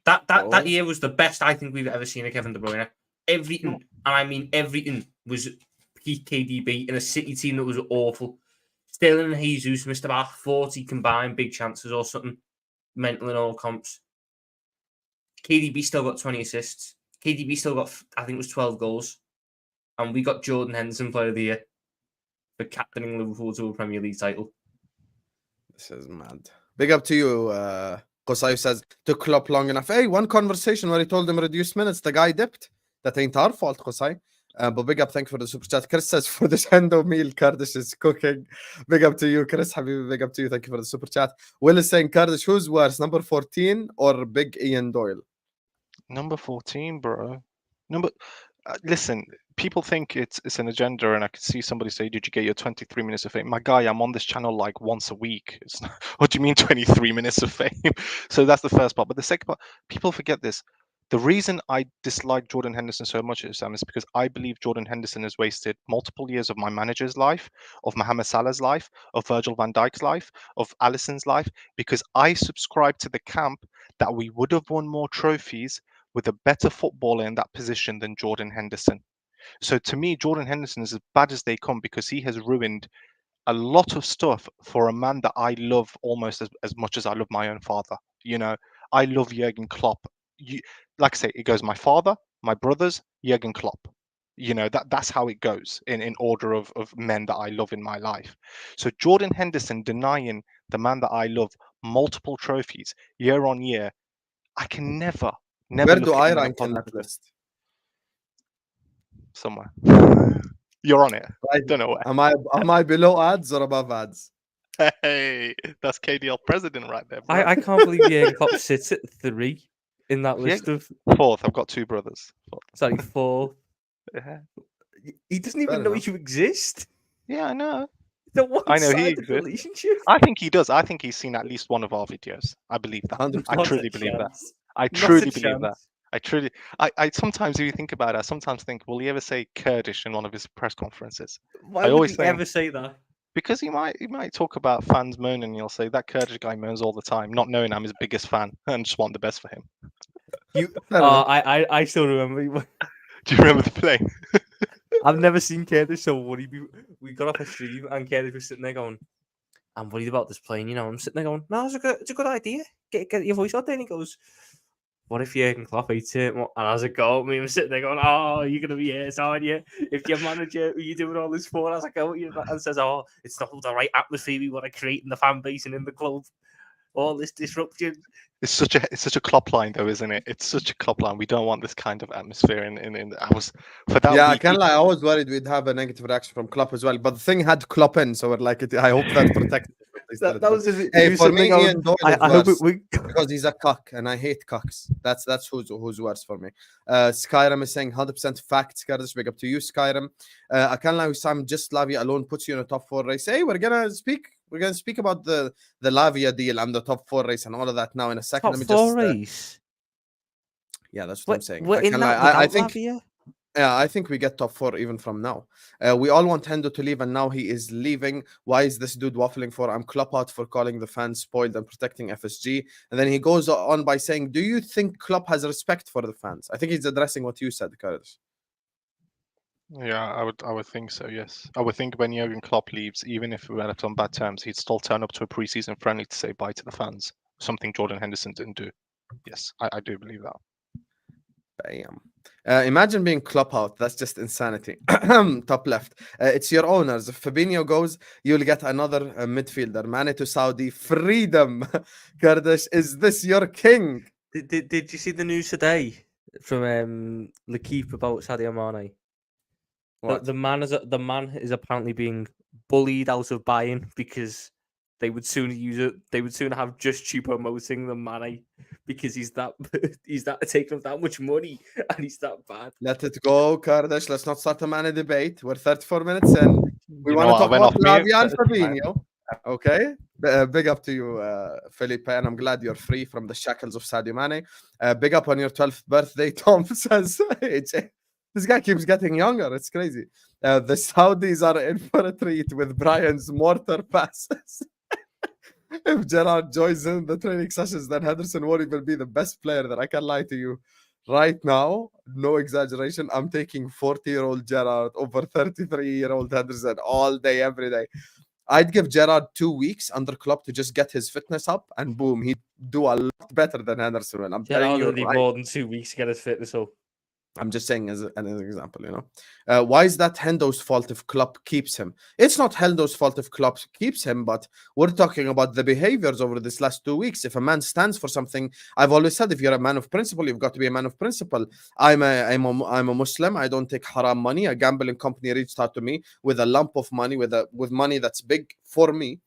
That year was the best I think we've ever seen of Kevin De Bruyne. Everything, and I mean everything, was peak KDB in a City team that was awful. Sterling and Jesus missed about 40 combined big chances or something. Mental in all comps. KDB still got 20 assists. KDB still got, I think it was 12 goals. And we got Jordan Henderson Player of the Year for captaining Liverpool to a Premier League title. This is mad. Big up to you, Qusay says, took Klopp long enough. Hey, one conversation where he told him reduce minutes, the guy dipped. That ain't our fault, Qusay. But big up, thank you for the super chat. Chris says, for this Hendo meal, Kurdish is cooking. Big up to you, Chris. Habibi, big up to you. Thank you for the super chat. Will is saying, Kurdish, who's worse, number 14 or Big Ian Doyle? Number 14, bro. Listen, people think it's an agenda, and I could see somebody say, did you get your 23 minutes of fame? My guy, I'm on this channel like once a week. It's not, what do you mean 23 minutes of fame? So that's the first part. But the second part, people forget this. The reason I dislike Jordan Henderson so much, Sam, is because I believe Jordan Henderson has wasted multiple years of my manager's life, of Mohamed Salah's life, of Virgil van Dijk's life, of Alisson's life, because I subscribe to the camp that we would have won more trophies with a better footballer in that position than Jordan Henderson. So to me, Jordan Henderson is as bad as they come because he has ruined a lot of stuff for a man that I love almost as much as I love my own father. I love Jurgen Klopp. Like I say, it goes my father, my brothers, Jurgen Klopp. You know, that's how it goes in order of men that I love in my life. So Jordan Henderson denying the man that I love multiple trophies year on year, I can never Where look do at I him in a rank in that positive list? somewhere. You're on it. Right. Don't know where. Am I below ads or above ads? Hey, that's KDL president right there, bro. I can't believe Jurgen Klopp sits at 3 in that Yeah, list of fourth. I've got 2 brothers. sorry 4. Yeah. He doesn't Fair even know enough. you exist. Yeah, I know. The I know he one-sided exists. relationship. I think he does. I think he's seen at least one of our videos. I believe that. 100%. I Not truly a believe that. chance. I Not a truly believe that. chance. I truly. I sometimes, if you think about it, I sometimes think, will he ever say Kurdish in one of his press conferences? Why I would always he think ever say that? because he might talk about fans moaning. And he'll say that Kurdish guy moans all the time, not knowing I'm his biggest fan and just want the best for him. You, Fair enough. I still remember. Do you remember the play? I've never seen Kurdish so worried. We got off a stream and Kurdish was sitting there going, "I'm worried about this plane." You know, I'm sitting there going, "No, it's a good idea. Get your voice out there." And he goes, "What if Jurgen Klopp hates it?" And as I go, me, I'm sitting there going, "Oh, you're gonna be here, aren't you? If your manager, who you doing all this for?" As I go, and says, "Oh, it's not the right atmosphere we want to create in the fan base and in the club. All this disruption." It's such a Klopp line though, isn't it? It's such a Klopp line. We don't want this kind of atmosphere in I was for that Yeah, I week. can't lie. I was worried we'd have a negative reaction from Klopp as well, but the thing had Klopp in, so we're like, I hope that protects. That was his, Hey, he was for sitting there me, going, Ian Doyle is I hope it worse we because he's a cuck, and I hate cucks. That's who's worse for me. Skyrim is saying 100% facts. Kurdish, big up to you, Skyrim. I can't lie, Husam, just Lavia alone puts you in a top 4 race. Hey, we're gonna speak about the Lavia deal and the top 4 race and all of that now in a second. top Let me 4 just race. yeah, that's what I'm saying. We're I in can't that lie. I without think Lavia. yeah, I think we get top 4 even from now. We all want Hendo to leave, and now he is leaving. Why is this dude waffling for? I'm Klopp out for calling the fans spoiled and protecting FSG. And then he goes on by saying, do you think Klopp has respect for the fans? I think he's addressing what you said, Kurdish. Yeah, I would think so. Yes, I would think when Jurgen Klopp leaves, even if we were left on bad terms, he'd still turn up to a preseason friendly to say bye to the fans. Something Jordan Henderson didn't do. Yes, I do believe that. Bam. Imagine being Klopp out. That's just insanity. Top left. It's your owners. If Fabinho goes, you'll get another midfielder. Mane to Saudi. Freedom. Kurdish, is this your king? Did you see the news today from L'Equipe about Sadio Mane? What? The man is apparently being bullied out of buying because they would sooner use it. They would sooner have just cheap promoting than Mane because he's that taking up that much money and he's that bad. Let it go, Kurdish. Let's not start a Mane debate. We're 34 minutes in. We You want know to what? I talk went about off mute. Lavia and That's fine. Fabinho. Okay. Big up to you, Felipe, and I'm glad you're free from the shackles of Sadio Mane. Big up on your 12th birthday, Tom says. This guy keeps getting younger. It's crazy. The Saudis are in for a treat with Brian's mortar passes. If Gerrard joins in the training sessions, then Henderson won't even be the best player. That I can lie to you. Right now, no exaggeration, I'm taking 40-year-old Gerrard over 33-year-old Henderson all day, every day. I'd give Gerrard 2 weeks under Klopp to just get his fitness up, and boom, he'd do a lot better than Henderson. I'm telling Gerrard you, will need right. more than 2 weeks to get his fitness up. I'm just saying as an example, you know. Why is that Hendo's fault if Klopp keeps him? It's not Hendo's fault if Klopp keeps him, but we're talking about the behaviors over this last 2 weeks. If a man stands for something, I've always said, if you're a man of principle, you've got to be a man of principle. I'm a Muslim. I don't take haram money. A gambling company reached out to me with a lump of money, with money that's big for me.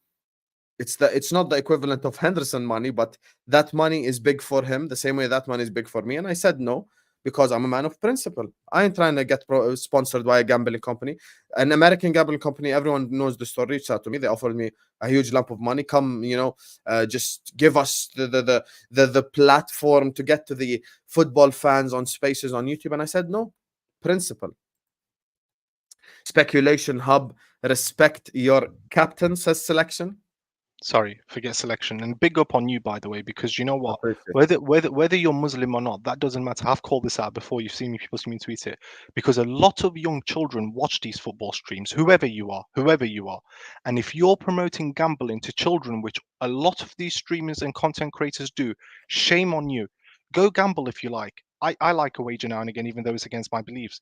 It's not the equivalent of Henderson money, but that money is big for him, the same way that money is big for me. And I said no, because I'm a man of principle. I ain't trying to get sponsored by a gambling company. An American gambling company, everyone knows the story, reached out to me. They offered me a huge lump of money. Come, you know, just give us the platform to get to the football fans on Spaces on YouTube. And I said no, principle. Speculation hub, respect your captain, says Selection. Sorry, forget Selection. And big up on you, by the way, because you know what? Whether you're Muslim or not, that doesn't matter. I've called this out before. You've seen me, people see me tweet it. Because a lot of young children watch these football streams, whoever you are. And if you're promoting gambling to children, which a lot of these streamers and content creators do, shame on you. Go gamble if you like. I like a wager now and again, even though it's against my beliefs.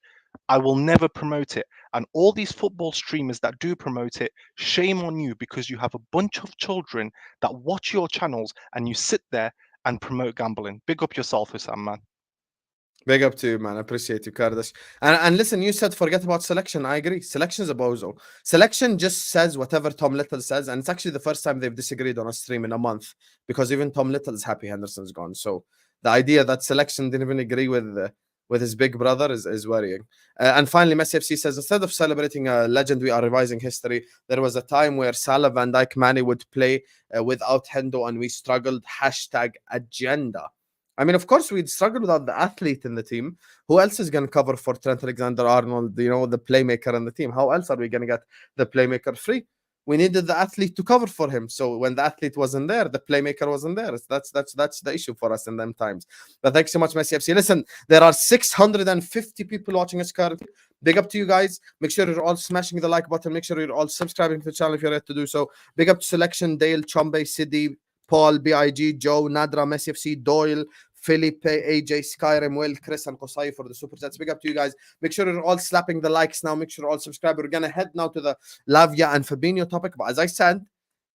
I will never promote it. And all these football streamers that do promote it, shame on you, because you have a bunch of children that watch your channels and you sit there and promote gambling. Big up yourself, Husam, man. Big up to you, man. I appreciate you, Kurdish. And listen, you said forget about selection. I agree. Selection is a bozo. Selection just says whatever Tom Little says, and it's actually the first time they've disagreed on a stream in a month, because even Tom Little is happy Henderson's gone. So the idea that selection didn't even agree with his big brother is worrying. And finally, Messi FC says, instead of celebrating a legend, we are revising history. There was a time where Salah, Van Dijk, Mane would play without Hendo, and we struggled. #agenda. I mean, of course, we'd struggle without the athlete in the team. Who else is going to cover for Trent Alexander-Arnold, you know, the playmaker in the team? How else are we going to get the playmaker free? We needed the athlete to cover for him. So when the athlete wasn't there, the playmaker wasn't there. That's the issue for us in them times. But thanks so much, Messi FC. Listen, there are 650 people watching us currently. Big up to you guys. Make sure you're all smashing the like button. Make sure you're all subscribing to the channel if you're yet to do so. Big up to Selection, Dale, Chombe, Sidi, Paul, BIG, Joe, Nadra, Messi FC, Doyle, Felipe, AJ, Skyrim, Will, Chris, and Kosai for the super chats. Big up to you guys. Make sure you're all slapping the likes now. Make sure you're all subscribed. We're going to head now to the Lavia and Fabinho topic. But as I said,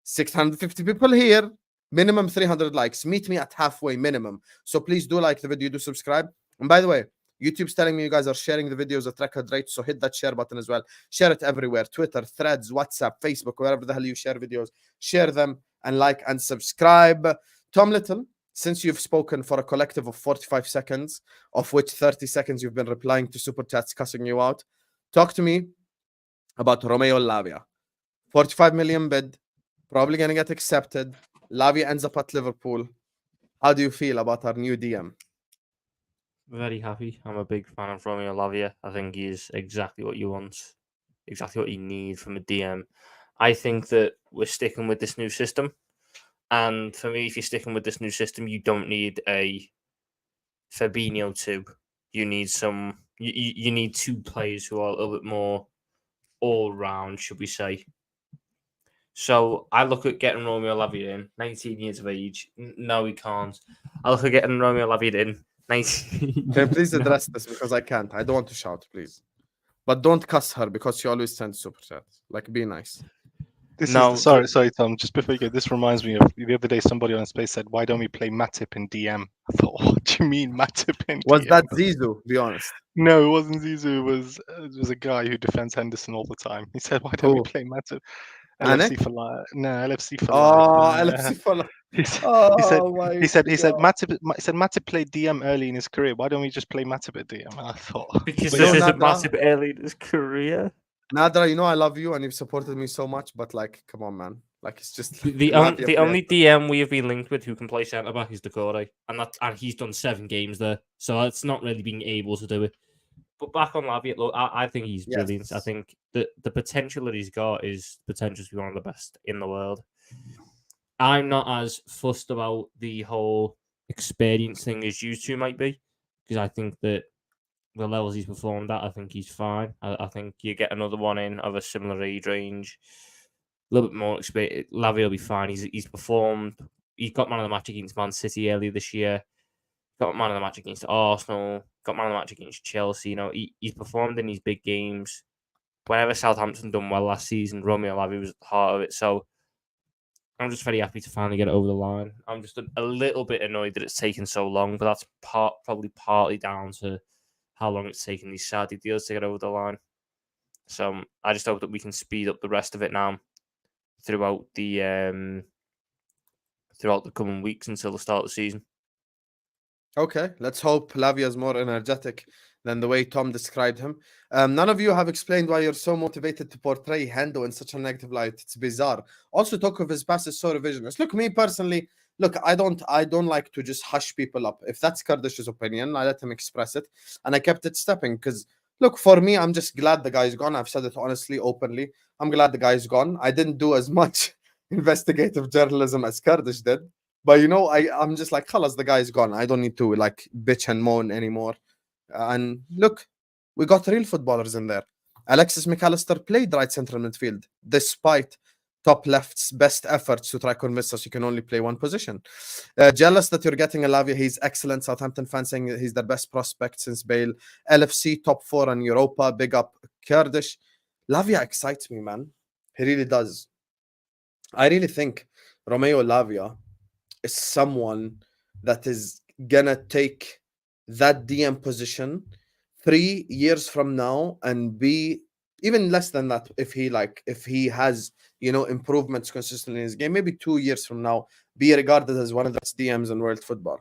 650 people here. Minimum 300 likes. Meet me at halfway minimum. So please do like the video. Do subscribe. And by the way, YouTube's telling me you guys are sharing the videos at record rate. So hit that share button as well. Share it everywhere. Twitter, Threads, WhatsApp, Facebook, wherever the hell you share videos. Share them and like and subscribe. Tom Little, since you've spoken for a collective of 45 seconds, of which 30 seconds you've been replying to super chats cussing you out, talk to me about Romeo Lavia. 45 million bid, probably going to get accepted. Lavia ends up at Liverpool. How do you feel about our new DM? Very happy. I'm a big fan of Romeo Lavia. I think he's exactly what you want, exactly what you need from a DM. I think that we're sticking with this new system. And for me, if you're sticking with this new system, you don't need a Fabinho 2. You need some. You need two players who are a little bit more all round, should we say? So I look at getting Romeo Lavia in, 19 years of age. No, he can't. I look at getting Romeo Lavia in, 19. Can you please address this, because I can't. I don't want to shout, please. But don't cuss her, because she always sends super chats. Like, be nice. Sorry, Tom. Just before you go, this reminds me of the other day. Somebody on Space said, "Why don't we play Matip in DM?" I thought, "What do you mean Matip in DM?" Was that Zizou? Be honest. No, it wasn't Zizou. It was a guy who defends Henderson all the time. He said, "Why don't we play Matip?" LFC for life. No, LFC for life. Oh, LFC for life. He said Matip played DM early in his career. Why don't we just play Matip at DM? And I thought, because this isn't Matip early in his career. Nadra, you know I love you and you've supported me so much, but like, come on, man. Like, it's just the only DM we have been linked with who can play centre back is Decore, and he's done 7 games there, so it's not really being able to do it. But back on Lavia, look, I think he's brilliant. I think the potential that he's got is potential to be one of the best in the world. I'm not as fussed about the whole experience thing as you two might be, because I think that the levels he's performed at, I think he's fine. I think you get another one in of a similar age range, a little bit more experience. Lavia will be fine. He's performed. He got man of the match against Man City earlier this year. Got man of the match against Arsenal. Got man of the match against Chelsea. You know, he's performed in these big games. Whenever Southampton done well last season, Romeo Lavia was at the heart of it. So I'm just very happy to finally get it over the line. I'm just a little bit annoyed that it's taken so long, but that's probably partly down to how long it's taken these Saudi deals to get over the line. So I just hope that we can speed up the rest of it now throughout the coming weeks until the start of the season. Okay, let's hope Lavia is more energetic than the way Tom described him. None of you have explained why you're so motivated to portray Hendo in such a negative light. It's bizarre. Also, talk of his past is so revisionist. Look, me personally, I don't like to just hush people up. If that's Kurdish's opinion, I let him express it, and I kept it stepping because, look, for me, I'm just glad the guy's gone. I've said it honestly, openly. I'm glad the guy's gone. I didn't do as much investigative journalism as Kurdish did, but you know, I'm just like, khalas, the guy's gone. I don't need to like bitch and moan anymore. And look, we got real footballers in there. Alexis McAllister played right central midfield despite top left's best efforts to try convince us you can only play one position. Jealous that you're getting a Lavia. He's excellent. Southampton fans saying he's their best prospect since Bale. LFC top 4 in Europa. Big up Kurdish. Lavia excites me, man. He really does. I really think Romeo Lavia is someone that is gonna take that DM position 3 years from now and be even less than that if he has improvements consistently in his game. Maybe 2 years from now, be regarded as one of the best DMs in world football.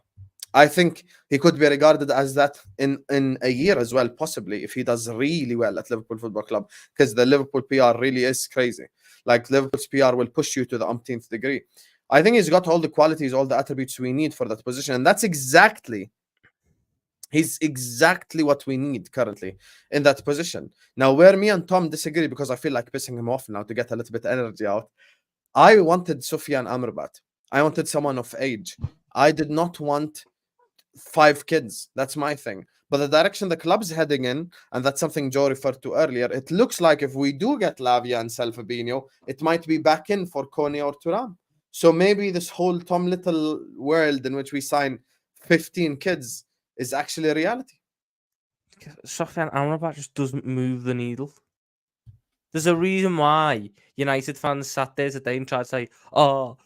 I think he could be regarded as that in a year as well, possibly, if he does really well at Liverpool Football Club, because the Liverpool PR really is crazy. Like, Liverpool's PR will push you to the umpteenth degree. I think he's got all the qualities, all the attributes we need for that position, and he's exactly what we need currently in that position. Now, where me and Tom disagree, because I feel like pissing him off now to get a little bit of energy out, I wanted Sufyan Amrabat. I wanted someone of age. I did not want 5 kids. That's my thing. But the direction the club's heading in, and that's something Joe referred to earlier, it looks like if we do get Lavia and sell Fabinho, it might be back in for Kone or Thuram. So maybe this whole Tom Little world in which we sign 15 kids is actually a reality. Sufyan Amrabat just doesn't move the needle. There's a reason why United fans sat there today and tried to say, oh,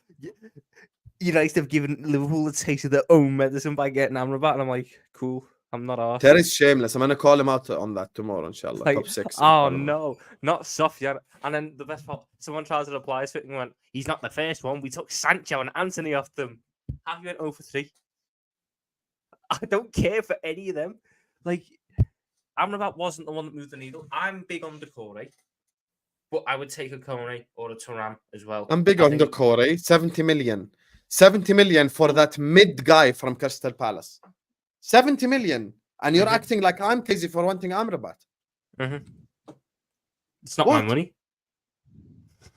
United have given Liverpool a taste of their own medicine by getting Amrabat. And I'm like, cool, I'm not arsed. Terry's shameless. I'm going to call him out on that tomorrow, inshallah. Like, top 6. Oh, no, not Sufyan. And then the best part, someone tried to reply to it and went, he's not the first one. We took Sancho and Anthony off them. Have you went 0 for 3? I don't care for any of them. Like, Amrabat wasn't the one that moved the needle. I'm big on Decore, but I would take a Kone or a Thuram as well. I'm big on Decore. 70 million. 70 million for that mid guy from Crystal Palace. 70 million. And you're acting like I'm crazy for wanting Amrabat. It's not my money.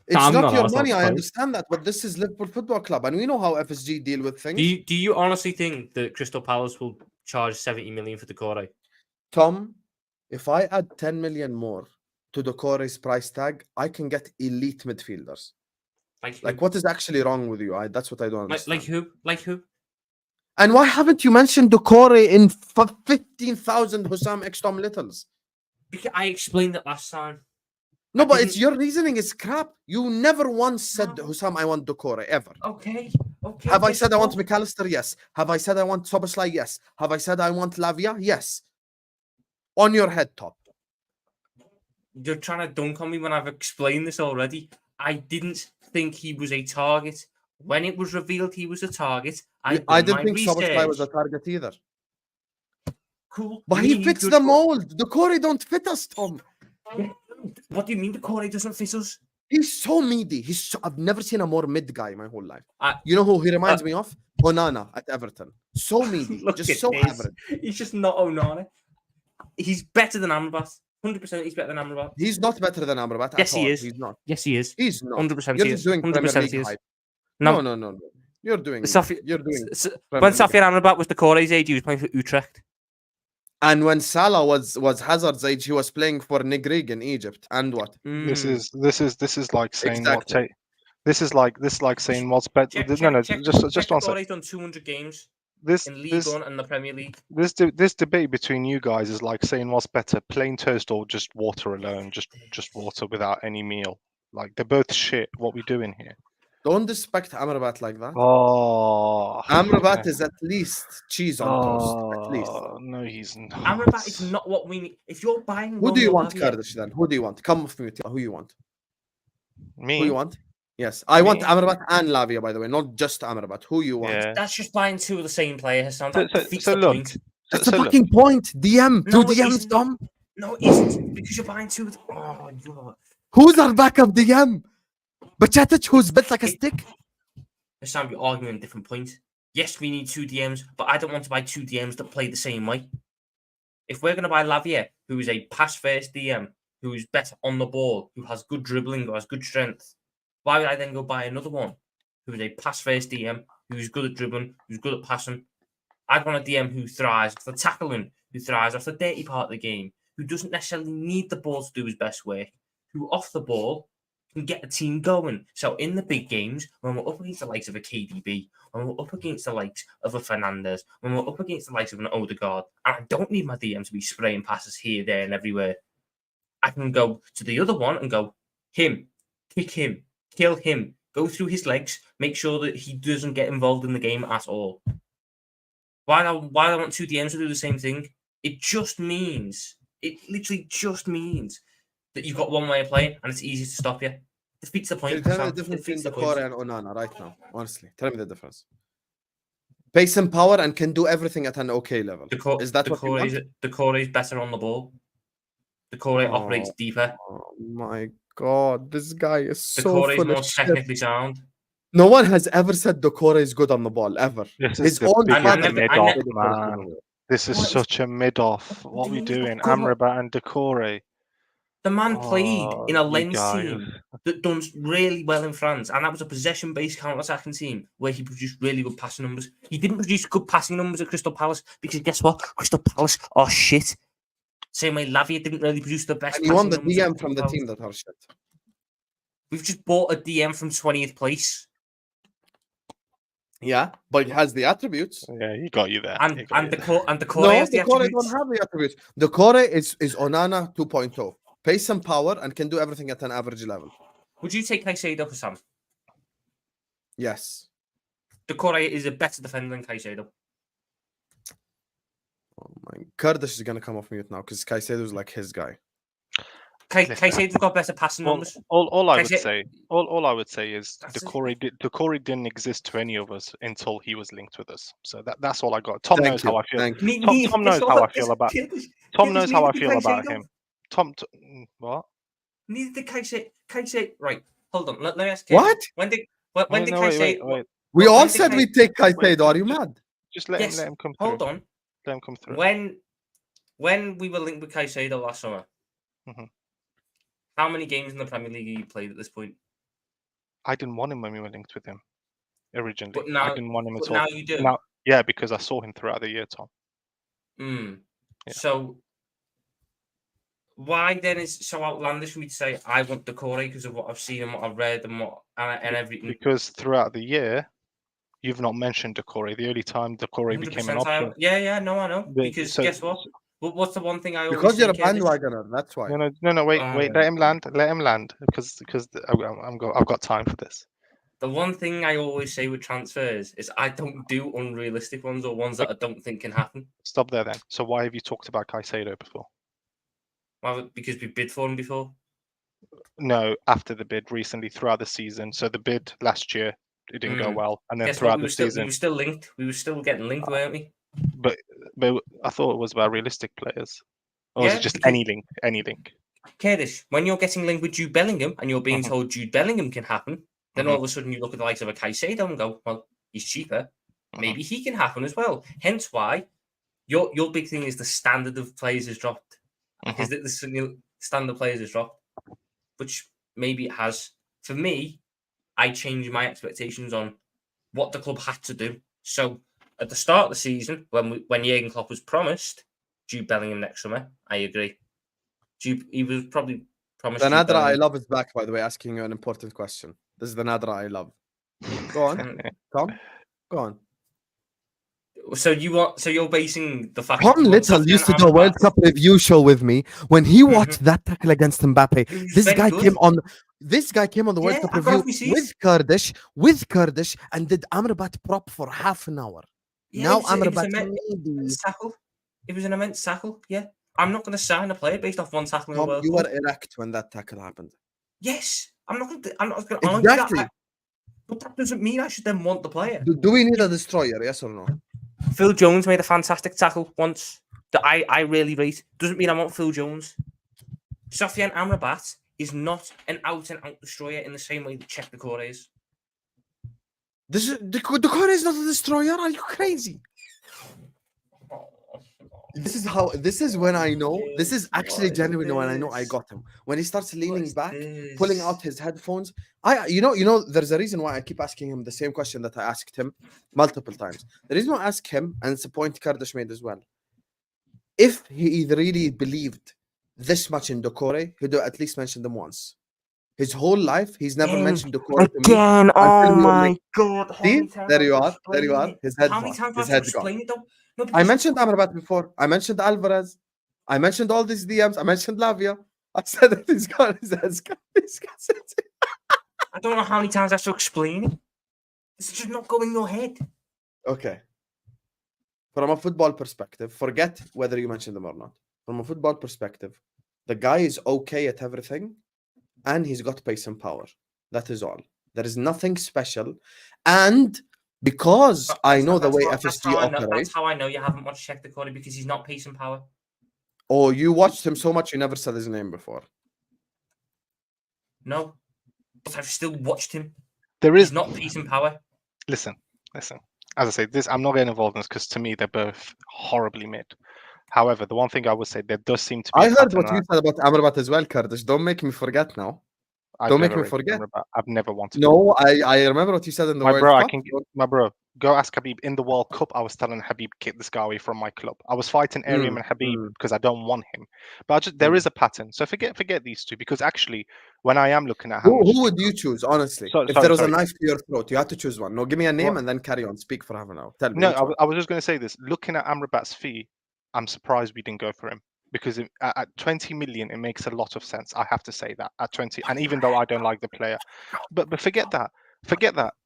It's not your money, I understand that, but this is Liverpool Football Club, and we know how FSG deal with things. Do you honestly think that Crystal Palace will charge 70 million for Decore? Tom, if I add 10 million more to Decore's price tag, I can get elite midfielders. Like what is actually wrong with you? That's what I don't understand. Like who? And why haven't you mentioned Decore in 15,000 Husam X Tom Littles? Because I explained it last time. No, but it's your reasoning is crap. You never once said, Husam, I want Decore, ever. Okay. Have I said I want McAllister? Yes. Have I said I want Szoboszlai? Yes. Have I said I want Lavia? Yes. On your head, top. You're trying to dunk on me when I've explained this already. I didn't think he was a target. When it was revealed he was a target, I didn't think Szoboszlai was a target either. Cool. But he fits the mold. Decore don't fit us, Tom. What do you mean Decore doesn't fit us? He's so meaty. I've never seen a more mid guy in my whole life. You know who he reminds me of? Onana at Everton. So meaty. Just so average. He's just not Onana. He's better than Amrabat. 100% he's better than Amrabat. He's not better than Amrabat. Yes, he is. He's not. Yes, he is. He's not. 100% You're he just is. doing 100% he is. hype. No. You're doing. When Sufyan Amrabat was Decore's age, he was playing for Utrecht. And when Salah was Hazard's age, he was playing for Negrig in Egypt. And what? This is like saying exactly. This is like saying what's better. Just one second. He's done 200 games. This in League One and the Premier League. This debate between you guys is like saying what's better, plain toast or just water alone, just water without any meal. Like they're both shit. What we doing here? Don't disrespect Amrabat like that. Oh, Amrabat is at least cheese on toast. At least. No, he's not. Amrabat is not what we need. If you're buying, who do you want, Kurdish? Then who do you want? Come with me. Who you want? Me. Who you want? Yes, I want Amrabat and Lavia, by the way, not just Amrabat. Who you want? Yeah. That's just buying 2 of the same player, Husam. So look, that's the fucking point. DM. No, 2 DMs, Tom. No, it isn't. Because you're buying 2 of the... Oh, you know what? Who's our backup DM? Bachatic, who's built like a stick? Husam, you're arguing a different point. Yes, we need 2 DMs, but I don't want to buy 2 DMs that play the same way. If we're going to buy Lavia, who is a pass-first DM, who is better on the ball, who has good dribbling, who has good strength, why would I then go buy another one who is a pass-first DM, who's good at dribbling, who's good at passing? I'd want a DM who thrives off the tackling, who thrives off the dirty part of the game, who doesn't necessarily need the ball to do his best work, who off the ball can get a team going. So in the big games, when we're up against the likes of a KDB, when we're up against the likes of a Fernandes, when we're up against the likes of an Odegaard, and I don't need my DM to be spraying passes here, there, and everywhere. I can go to the other one and go, him, kick him, kill him, go through his legs, make sure that he doesn't get involved in the game at all. Why do I want two DMs to do the same thing? It literally just means that you've got one way of playing and it's easy to stop you. Defeats the point. Tell me the difference between Decore and Onana right now. Honestly, tell me the difference. Pace and power and can do everything at an okay level. Is that what you want? Decore is better on the ball. Decore operates deeper. Oh my god, this guy is so Decore is full more of shit. technically sound. No one has ever said Decore is good on the ball, ever. This His is the own biggest father mid-off, said man. This is such a mid-off. What are we doing? Amrabat and Decore. The man played in a Lens guys. team that done really well in France, and that was a possession-based counter-attacking team where he produced really good passing numbers. He didn't produce good passing numbers at Crystal Palace because guess what? Crystal Palace are shit. Same way Lavia didn't really produce the best. And you won the DM from the team that are shit. We've just bought a DM from 20th place. Yeah, but he has the attributes. Yeah, he got you there. And Decore No, has the Decore attributes. don't have the attributes. Decore is Onana 2.0. Pace and power and can do everything at an average level. Would you take Caicedo, Husam? Yes. Decore is a better defender than Caicedo. Oh my, Kurdish is gonna come off mute now because Caicedo is like his guy. Caicedo's got better passing numbers. All I would say is Decore didn't exist to any of us until he was linked with us. So that's all I got. Tom knows how I feel. Tom knows how I feel about. Tom knows how I feel about him. Tom, what? Neither did Caicedo. Right, hold on. Let me ask you. What? When did Caicedo? Wait. We all said we'd take Caicedo. Are you mad? Just let him come through. Hold on. Let him come through. When we were linked with Caicedo last summer, how many games in the Premier League have you played at this point? I didn't want him when we were linked with him originally. But now, I didn't want him at all. Now you do. Yeah, because I saw him throughout the year, Tom. Yeah. So why then is it so outlandish for me to say I want Decore because of what I've seen and what I've read and everything? Because throughout the year, you've not mentioned Decore. The only time Decore became an option. I know. Because guess what? What's the one thing I always because you're a bandwagoner, that's why. No, wait, let him land, because I've got time for this. The one thing I always say with transfers is I don't do unrealistic ones or ones that I don't think can happen. Stop there then. So why have you talked about Caicedo before? Well, because we bid for him before. No, after the bid recently throughout the season. So the bid last year, it didn't go well, and then throughout the season, we were still linked. We were still getting linked, weren't we? But I thought it was about realistic players. Or was it just any link? Kurdish, when you're getting linked with Jude Bellingham and you're being told Jude Bellingham can happen, then all of a sudden you look at the likes of a Caicedo and go, well, he's cheaper. Maybe he can happen as well. Hence why your big thing is the standard of players has dropped. Because the standard of players has dropped, which maybe it has. For me, I changed my expectations on what the club had to do. So at the start of the season, when Jurgen Klopp was promised Jude Bellingham next summer, I agree. He was probably promised. The Nadra I love is back, by the way, asking you an important question. This is the Nadra I love. Go on, Tom. Go on. So you're basing the fact. Tom Little used to do a World Cup review show with me when he watched that tackle against Mbappe. This guy came on the World Cup review with Kurdish and did Amrabat prop for half an hour. Now Amrabat it was an immense tackle. Yeah, I'm not going to sign a player based off one tackle in the World Cup. You were erect when that tackle happened. Yes, I'm not going to. Exactly. But that doesn't mean I should then want the player. Do we need a destroyer? Yes or no? Phil Jones made a fantastic tackle once that I really rate. Doesn't mean I want Phil Jones. Sofiane Amrabat is not an out-and-out destroyer in the same way that Czech Decore is. Decore is not a destroyer. Are you crazy? This is when I know. This is actually genuinely when I know I got him. When he starts leaning back, pulling out his headphones. You know, there's a reason why I keep asking him the same question that I asked him multiple times. The reason why I ask him, and it's a point Kurdish made as well. If he really believed this much in Decore, he'd at least mention them once. His whole life, he's never Again, mentioned the core to me. Again, until oh you were my like, god! How see, many times there do I you have to are, there you explain are. it? His head's How many gone. times do I His have to head's gone. explain it though? No, I because mentioned Amrabat before. I mentioned Alvarez. I mentioned all these DMs. I mentioned Lavia. I said that he's gone. His head's gone. I don't know how many times I have to explain it. It's just not going in your head. Okay. From a football perspective, forget whether you mentioned them or not. From a football perspective, the guy is okay at everything, and he's got pace and power. That is all. There is nothing special, and because I know the way FSG operates. That's how I know you haven't watched Check the Corner, because he's not pace and power. Oh, you watched him so much you never said his name before. No, but I've still watched him. There is He's not pace and power. Listen. As I say, this I'm not getting involved in this because to me they're both horribly mid. However, the one thing I would say, there does seem to be. I heard what you said about Amrabat as well, Kurdish. Don't make me forget now. Don't make me forget. I've never wanted. No, I remember what you said in the World Cup. My bro, go ask Habib. In the World Cup, I was telling Habib, kick this guy away from my club. I was fighting Ariam and Habib because I don't want him. But there is a pattern. So forget these two, because actually, when I am looking at who would you choose, honestly? If there was a knife to your throat, you had to choose one. No, give me a name and then carry on. Speak for half an hour. Tell me. No, I was just going to say this. Looking at Amrabat's fee, I'm surprised we didn't go for him. Because at 20 million, it makes a lot of sense. I have to say that at 20, and even though I don't like the player, but forget that.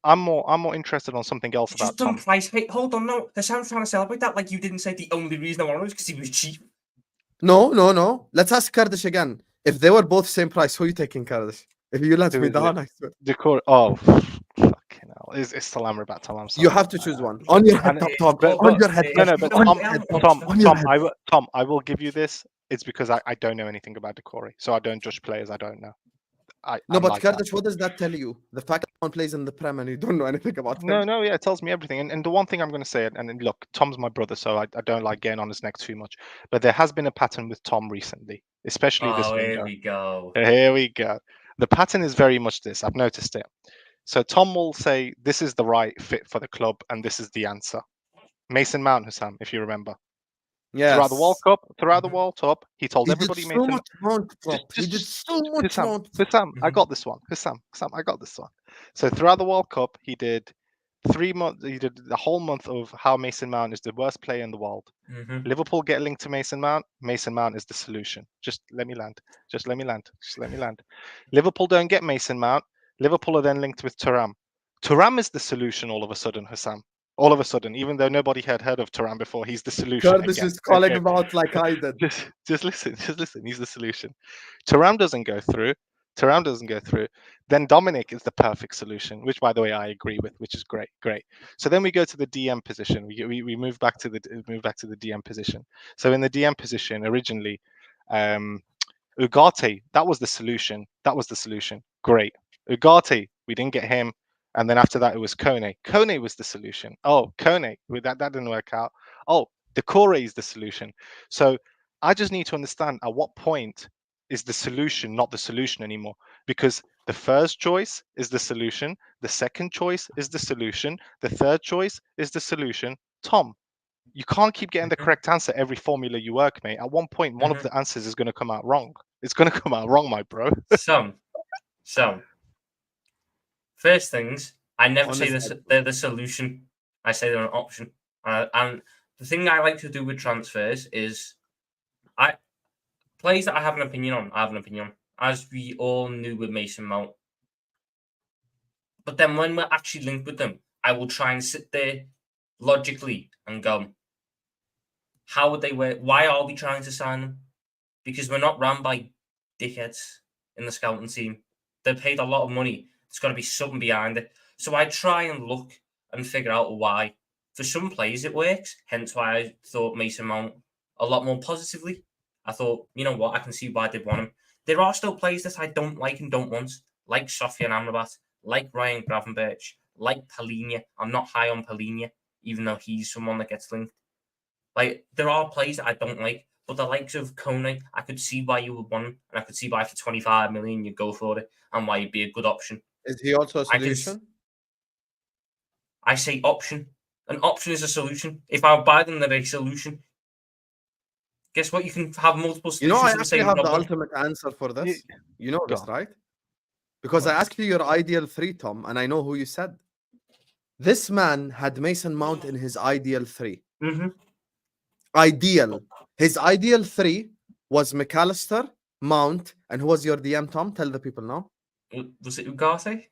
I'm more interested on something else about Tom. Price. Hey, hold on, no. Husam's trying to celebrate that like you didn't say the only reason I wanted was because he was cheap. No. Let's ask Kurdish again. If they were both same price, who are you taking, Kurdish? If you let me down, I swear. The core. Oh, fucking hell! It's still Amrabat. You have to choose one on your head, Tom. On your head. No, but Tom, I will give you this. It's because I don't know anything about Decore, so I don't judge players I don't know. But Kurdish, what does that tell you? The fact that one plays in the Prem and you don't know anything about him? No, yeah, it tells me everything. And the one thing I'm going to say, and look, Tom's my brother, so I don't like getting on his neck too much. But there has been a pattern with Tom recently, especially this window. Here we go. The pattern is very much this. I've noticed it. So Tom will say, this is the right fit for the club, and this is the answer. Mason Mount, Husam, if you remember. Yes. Throughout the World Cup, he told everybody. He did so much Mount. Husam, I got this one. Husam, I got this one. So throughout the World Cup, he did 3 months. He did the whole month of how Mason Mount is the worst player in the world. Liverpool get linked to Mason Mount. Mason Mount is the solution. Just let me land. Liverpool don't get Mason Mount. Liverpool are then linked with Thuram. Thuram is the solution all of a sudden, Husam. All of a sudden, even though nobody had heard of Thuram before, he's the solution. Kurdish is calling him out like I did. Just listen. He's the solution. Thuram doesn't go through. Then Dominic is the perfect solution, which, by the way, I agree with, which is great. So then we go to the DM position. We move back to the DM position. So in the DM position, originally, Ugarte, that was the solution. Great. Ugarte, we didn't get him. And then after that, it was Kone. Kone was the solution. Oh, Kone, that didn't work out. Oh, Decore is the solution. So I just need to understand at what point is the solution not the solution anymore? Because the first choice is the solution. The second choice is the solution. The third choice is the solution. Tom, you can't keep getting the correct answer every formula you work, mate. At one point, one of the answers is going to come out wrong. It's going to come out wrong, my bro. Some. First things, I never say they're the solution. I say they're an option. And the thing I like to do with transfers is players that I have an opinion on, as we all knew with Mason Mount. But then when we're actually linked with them, I will try and sit there logically and go, how would they work? Why are we trying to sign them? Because we're not run by dickheads in the scouting team. They're paid a lot of money. There's got to be something behind it. So I try and look and figure out why. For some players, it works. Hence why I thought Mason Mount a lot more positively. I thought, you know what, I can see why they'd want him. There are still players that I don't like and don't want, like Sofian Amrabat, like Ryan Gravenberch, like Palhinha. I'm not high on Palhinha, even though he's someone that gets linked. Like, there are players that I don't like, but the likes of Kone, I could see why you would want him, and I could see why for 25 million you'd go for it, and why he'd be a good option. Is he also a solution? I say option. An option is a solution. If I buy them, they're a solution. Guess what? You can have multiple solutions. You know, I actually have the ultimate answer for this. You know this, right? Because I asked you your ideal 3, Tom, and I know who you said. This man had Mason Mount in his ideal 3. Ideal. His ideal 3 was McAllister, Mount, and who was your DM, Tom? Tell the people now. Was it Ugarte?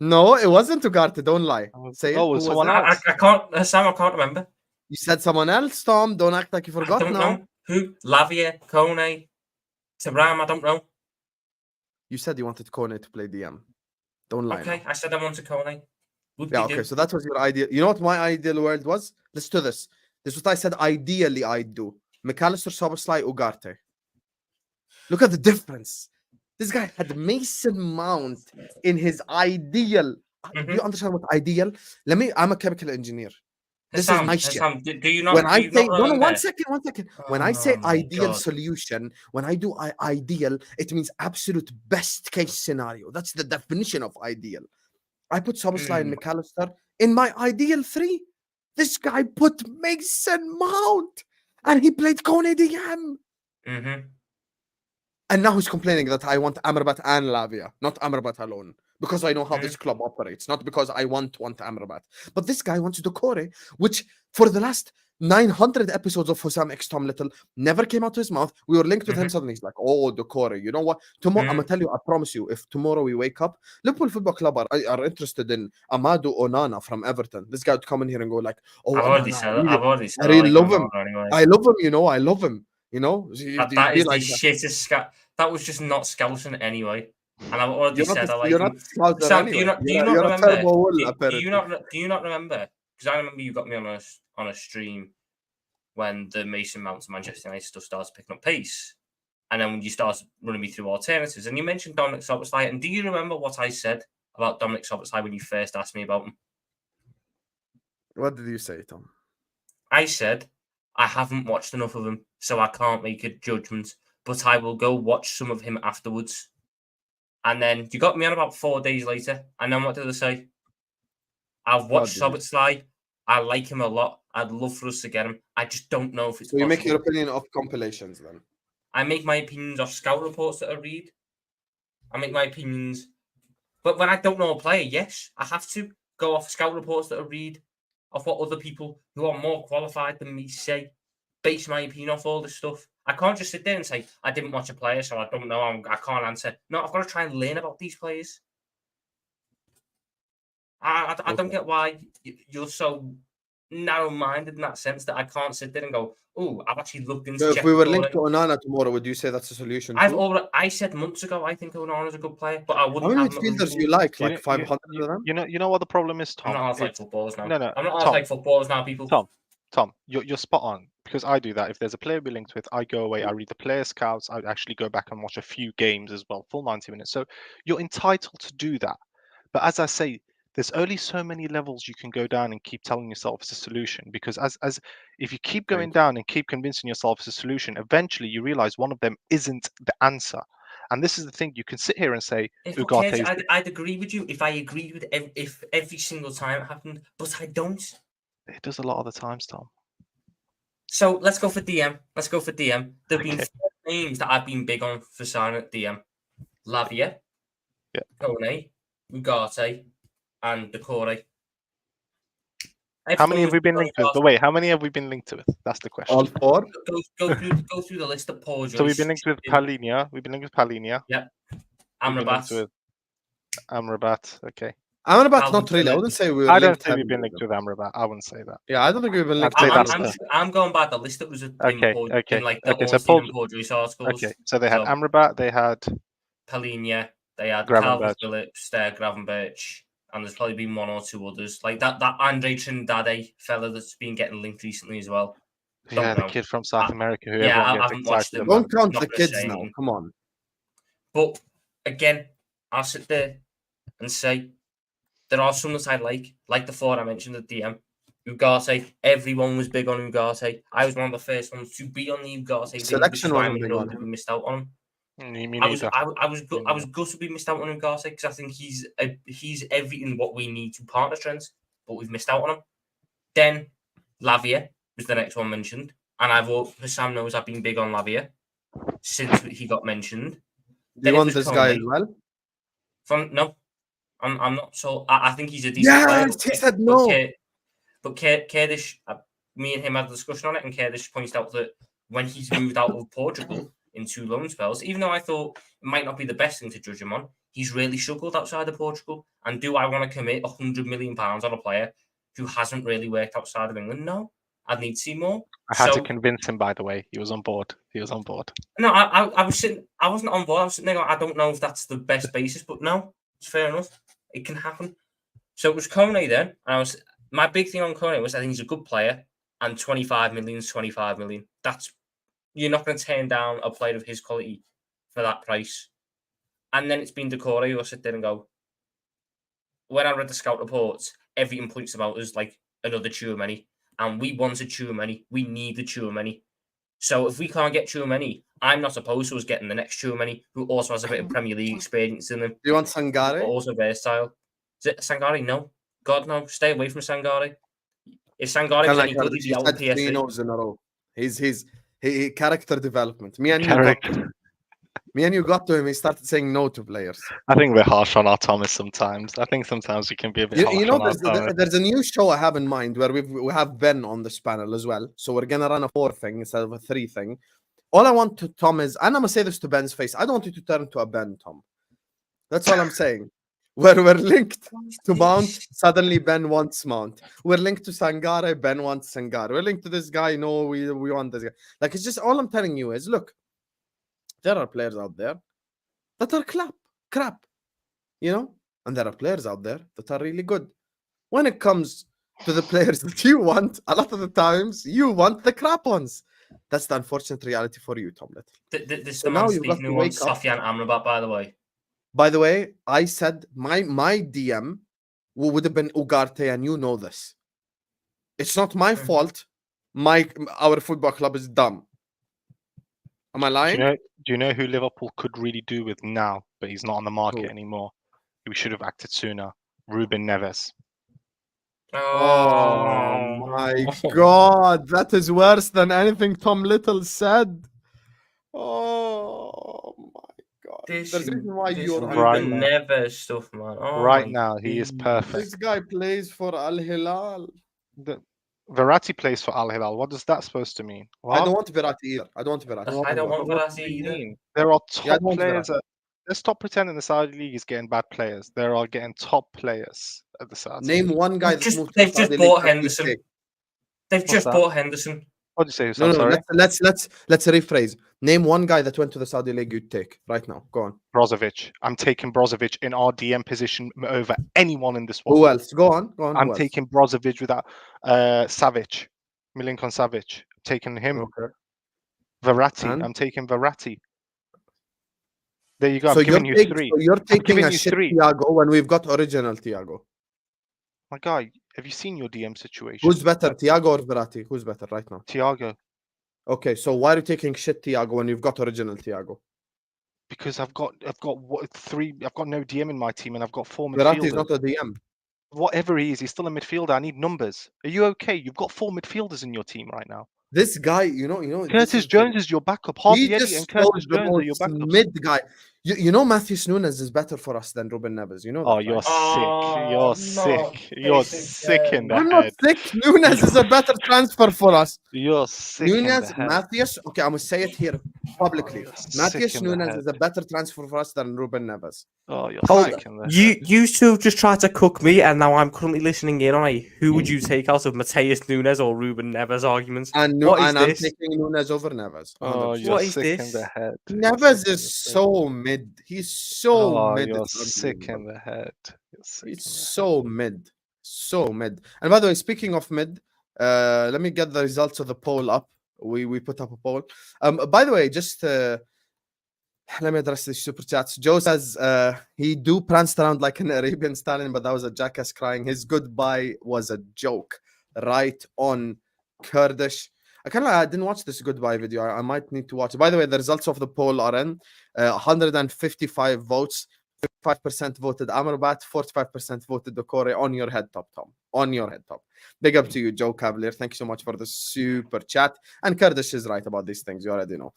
No, it wasn't Ugarte. Don't lie. Say it. Oh, Who was someone it? else. I can't, Sam, I can't remember. You said someone else, Tom. Don't act like you I forgot don't now. know. Who? Lavia, Kone, Thuram, I don't know. You said you wanted Kone to play DM. Don't lie. Okay, now. I said I wanted Kone. Yeah, okay. So that was your ideal. You know what my ideal world was? Let's do this. This is what I said ideally I'd do. McAllister, Szoboszlai, Ugarte. Look at the difference. This guy had Mason Mount in his ideal. Do you understand what ideal? I'm a chemical engineer. This is my shit. Sam, do you not? When I say no, one second. When I say Oh my ideal God. solution, when I do ideal, it means absolute best case scenario. That's the definition of ideal. I put Szoboszlai and McAllister in my ideal 3. This guy put Mason Mount and he played Kone DM. And now he's complaining that I want Amrabat and Lavia, not Amrabat alone. Because I know how this club operates, not because I want Amrabat. But this guy wants Doucouré, which for the last 900 episodes of Husam X Tom Little never came out of his mouth. We were linked with him suddenly. He's like, oh, Doucouré. You know what? Tomorrow, I'm going to tell you, I promise you, if tomorrow we wake up, Liverpool Football Club are interested in Amadou Onana from Everton. This guy would come in here and go like, oh, I've already said it. I really love him. Anyway. I love him, you know. I love him. You know? That is like the shittest that was just not scouting anyway. And I've already said I like him. Sam, anyway. do you not remember? Because I remember you got me on a stream when the Mason Mount Manchester United stuff started picking up pace. And then when you started running me through alternatives, and you mentioned Dominic Szoboszlai. And do you remember what I said about Dominic Szoboszlai when you first asked me about him? What did you say, Tom? I said, I haven't watched enough of him, so I can't make a judgment, but I will go watch some of him afterwards. And then you got me on about 4 days later. And then what did I say? I've watched Szoboszlai. I like him a lot. I'd love for us to get him. I just don't know if it's So you possible. make your opinion of compilations then? I make my opinions off scout reports that I read. I make my opinions. But when I don't know a player, yes, I have to go off scout reports that I read, of what other people who are more qualified than me say, base my opinion off all this stuff. I can't just sit there and say, I didn't watch a player, so I don't know, I can't answer. No, I've got to try and learn about these players. I don't get why you're so narrow-minded in that sense that I can't sit there and go, oh, I've actually looked into. So if we were linked to Onana tomorrow, would you say that's a solution? I said months ago I think Onana's a good player, but I wouldn't. How many midfielders you like 500 of them? You know what the problem is, Tom. I'm not like footballers now. No, I'm not like footballers now, people. Tom, you're spot on, because I do that. If there's a player we're linked with, I go away, I read the player scouts, I actually go back and watch a few games as well, full 90 minutes. So you're entitled to do that. But as I say, there's only so many levels you can go down and keep telling yourself it's a solution, because as if you keep going down and keep convincing yourself it's a solution, eventually you realize one of them isn't the answer. And this is the thing, you can sit here and say, I'd agree with you if I agreed with if every single time it happened, but I don't. It does a lot of the times, Tom. So let's go for DM. There have been 4 names that I've been big on for signing at DM. Lavia, Kone, Ugarte, and Doucouré. How many have we been linked with? Wait, how many have we been linked with? That's the question. All 4? Go through the list of Paul Joyce. So we've been linked with Palhinha. Yeah. Amrabat. Amrabat, okay. Amrabat, not really. I wouldn't say we were I don't think we've been linked with Amrabat. I wouldn't say that. Yeah, I don't think we've been linked. I'm going by the list that was in like the Paul Joyce articles. Okay, so they had Amrabat, they had Palhinha, they had Calvin Phillips, Gravenberch, and there's probably been 1 or 2 others. Like that Andre Trindade fella that's been getting linked recently as well. The kid from South America who I haven't watched them. Don't count the kids now. Come on. But again, I'll sit there and say there are some that I like the 4 I mentioned at DM. Ugarte, everyone was big on Ugarte. I was one of the first ones to be on the Ugarte. Selection wasn't big on him. We missed out on him. I was gutted we missed out on Ugarte because I think he's everything what we need to partner trends, but we've missed out on him. Then Lavia was the next one mentioned, and Sam knows I've been big on Lavia since he got mentioned. Do you want this guy as well? No, I'm not. So I think he's a decent player. Yes, he said no. But Kurdish, me and him had a discussion on it, and Kurdish pointed out that when he's moved out of Portugal in 2 loan spells, even though I thought it might not be the best thing to judge him on, he's really struggled outside of Portugal. And do I want to commit £100 million on a player who hasn't really worked outside of England? No, I'd need to see more. I had to convince him, by the way. He was on board. No, I was sitting. I wasn't on board. I was sitting there going, I don't know if that's the best basis, but no, it's fair enough. It can happen. So it was Kone then. And my big thing on Kone was I think he's a good player, and 25 million is 25 million. You're not going to turn down a player of his quality for that price. And then it's been Decore who I sit there and go, when I read the scout reports, everything points about us like another Tchouaméni. And we wanted Tchouaméni. We needed Tchouaméni. So if we can't get Tchouaméni, I'm not opposed to us getting the next Tchouaméni, who also has a bit of Premier League experience in him. Do you want Sangare? But also versatile. Is it Sangare? No. God, no. Stay away from Sangare. If Sangare was any good, he'd be out of PSV. In a row. He character development. Me and you got to him. He started saying no to players. I think we're harsh on our Thomas sometimes. I think sometimes we can be a bit harsh on our Thomas. There's a new show I have in mind where we have Ben on this panel as well. So we're gonna run a 4 thing instead of a 3 thing. All I want to Tom is, and I'm gonna say this to Ben's face, I don't want you to turn to a Ben, Tom. That's all I'm saying. Where we're linked to Mount, suddenly Ben wants Mount. We're linked to Sangare, Ben wants Sangare. We're linked to this guy, no, we want this guy. Like, it's just, all I'm telling you is, look, there are players out there that are crap, you know? And there are players out there that are really good. When it comes to the players that you want, a lot of the times, you want the crap ones. That's the unfortunate reality for you, Tom Little. This so now you've got to wake up. Sofian Amrabat, by the way. By the way, I said my DM would have been Ugarte, and you know this. It's not my fault. Our football club is dumb. Am I lying? Do you know who Liverpool could really do with now, but he's not on the market anymore? We should have acted sooner. Ruben Neves. Oh my God, that is worse than anything Tom Little said. Oh my God. There's a reason why you're right Neves stuff, man. Oh right now, he is perfect. This guy plays for Al Hilal. Verratti plays for Al Hilal. What is that supposed to mean? What? I don't want Verratti either. I don't want Verratti either. There are top players. Let's stop pretending the Saudi League is getting bad players. There are getting top players at the Saudi Name League. one guy they've just bought Henderson. They've just bought Henderson. What did you say? No, let's rephrase. Name one guy that went to the Saudi League you'd take right now. Go on. Brozovic. I'm taking Brozovic in our DM position over anyone in this world. Who else? Go on. I'm taking Brozovic without Savic. Milinkovic Savic. I'm taking him. Okay. Verratti. And? I'm taking Verratti. There you go. So I'm giving you 3. So you're taking a shit Thiago when we've got original Thiago. My guy, have you seen your DM situation? Who's better, Thiago or Verratti? Who's better right now? Thiago. Okay, so why are you taking shit Thiago when you've got original Thiago? Because I've got 3. I've got no DM in my team, and I've got 4 midfielders. Verratti's not a DM. Whatever he is, he's still a midfielder. I need numbers. Are you okay? You've got 4 midfielders in your team right now. This guy, you know. Curtis Jones is your backup. Harvey Eddie and Curtis Jones are your backup. Mid guy. You know, Matheus Nunes is better for us than Ruben Neves. You know. Oh, you're sick. You're sick. You're sick in the head. I'm not sick. Nunes is a better transfer for us. You're sick. Nunes, Matheus. Okay, I'm gonna say it here publicly. Matheus Nunes is a better transfer for us than Ruben Neves. Oh, you're sick in the head. You two have just tried to cook me, and now I'm currently listening in on it. Who would you take out of Matheus Nunes or Ruben Neves arguments? I'm taking Nunes over Neves. Oh, you're sick in the head. Neves is so mid. He's so mid. You're sick in the head. It's so mid. So mid. And by the way, speaking of mid, let me get the results of the poll up. We put up a poll. By the way, just let me address the super chats. Joe says he pranced around like an Arabian stallion, but that was a jackass crying. His goodbye was a joke. Right on, Kurdish. I didn't watch this goodbye video. I might need to watch it. By the way, the results of the poll are in 155 votes. 55% voted Amrabat, 45% voted Decore. On your head top, Tom. On your head top. Big up to you, Joe Cavalier. Thank you so much for the super chat. And Kurdish is right about these things. You already know.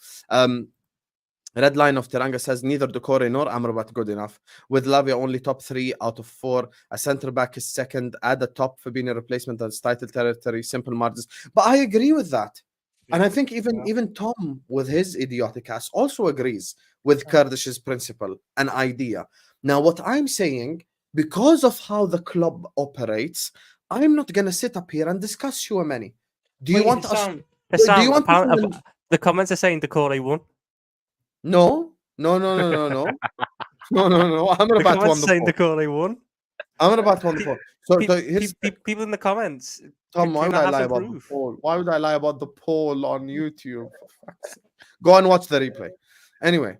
Red line of Teranga says neither Doucouré nor Amrabat good enough. With Lavia only top 3 out of 4. A centre back is second. Add a top Fabinho replacement as title territory. Simple margins. But I agree with that. And I think even Tom, with his idiotic ass, also agrees with Kurdish's principle and idea. Now, what I'm saying, because of how the club operates, I'm not going to sit up here and discuss Chouameni. Do you want us? Do you want the comments are saying Doucouré won? No. No. Amrabat won the poll. Doucouré won. Amrabat won the poll. So people in the comments. Tom, why would I lie about the poll? Why would I lie about the poll on YouTube? Go and watch the replay. Anyway,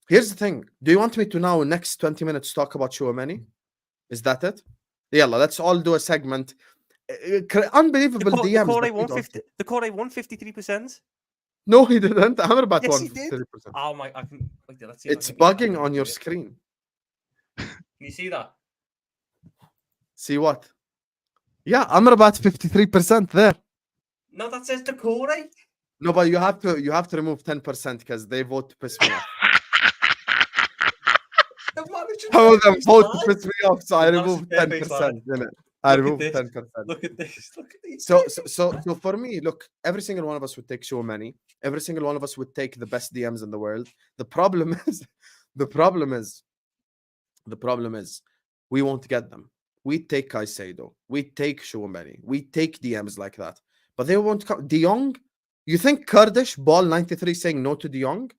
here's the thing. Do you want me to now, next 20 minutes, talk about Chouameni? Is that it? Yeah, let's all do a segment. Unbelievable DMs. Doucouré won 53%. No, he didn't. Amrabat won 53%. Oh my! I can. Wait, let's see. It's bugging on your screen. Can you see that? See what? Yeah, Amrabat 53% there. No, that says Doucouré. No, but you have to remove 10% because they vote to piss me off. How of them vote to piss me off, so I removed 10%. I removed 10%. Look at this. Look at these. So for me, look, every single one of us would take Chouameni. Every single one of us would take the best DMs in the world. The problem is, we won't get them. We take Caicedo. We take Chouameni. We take DMs like that. But they won't come. De Jong? You think Kurdish, Ball 93 saying no to De Jong?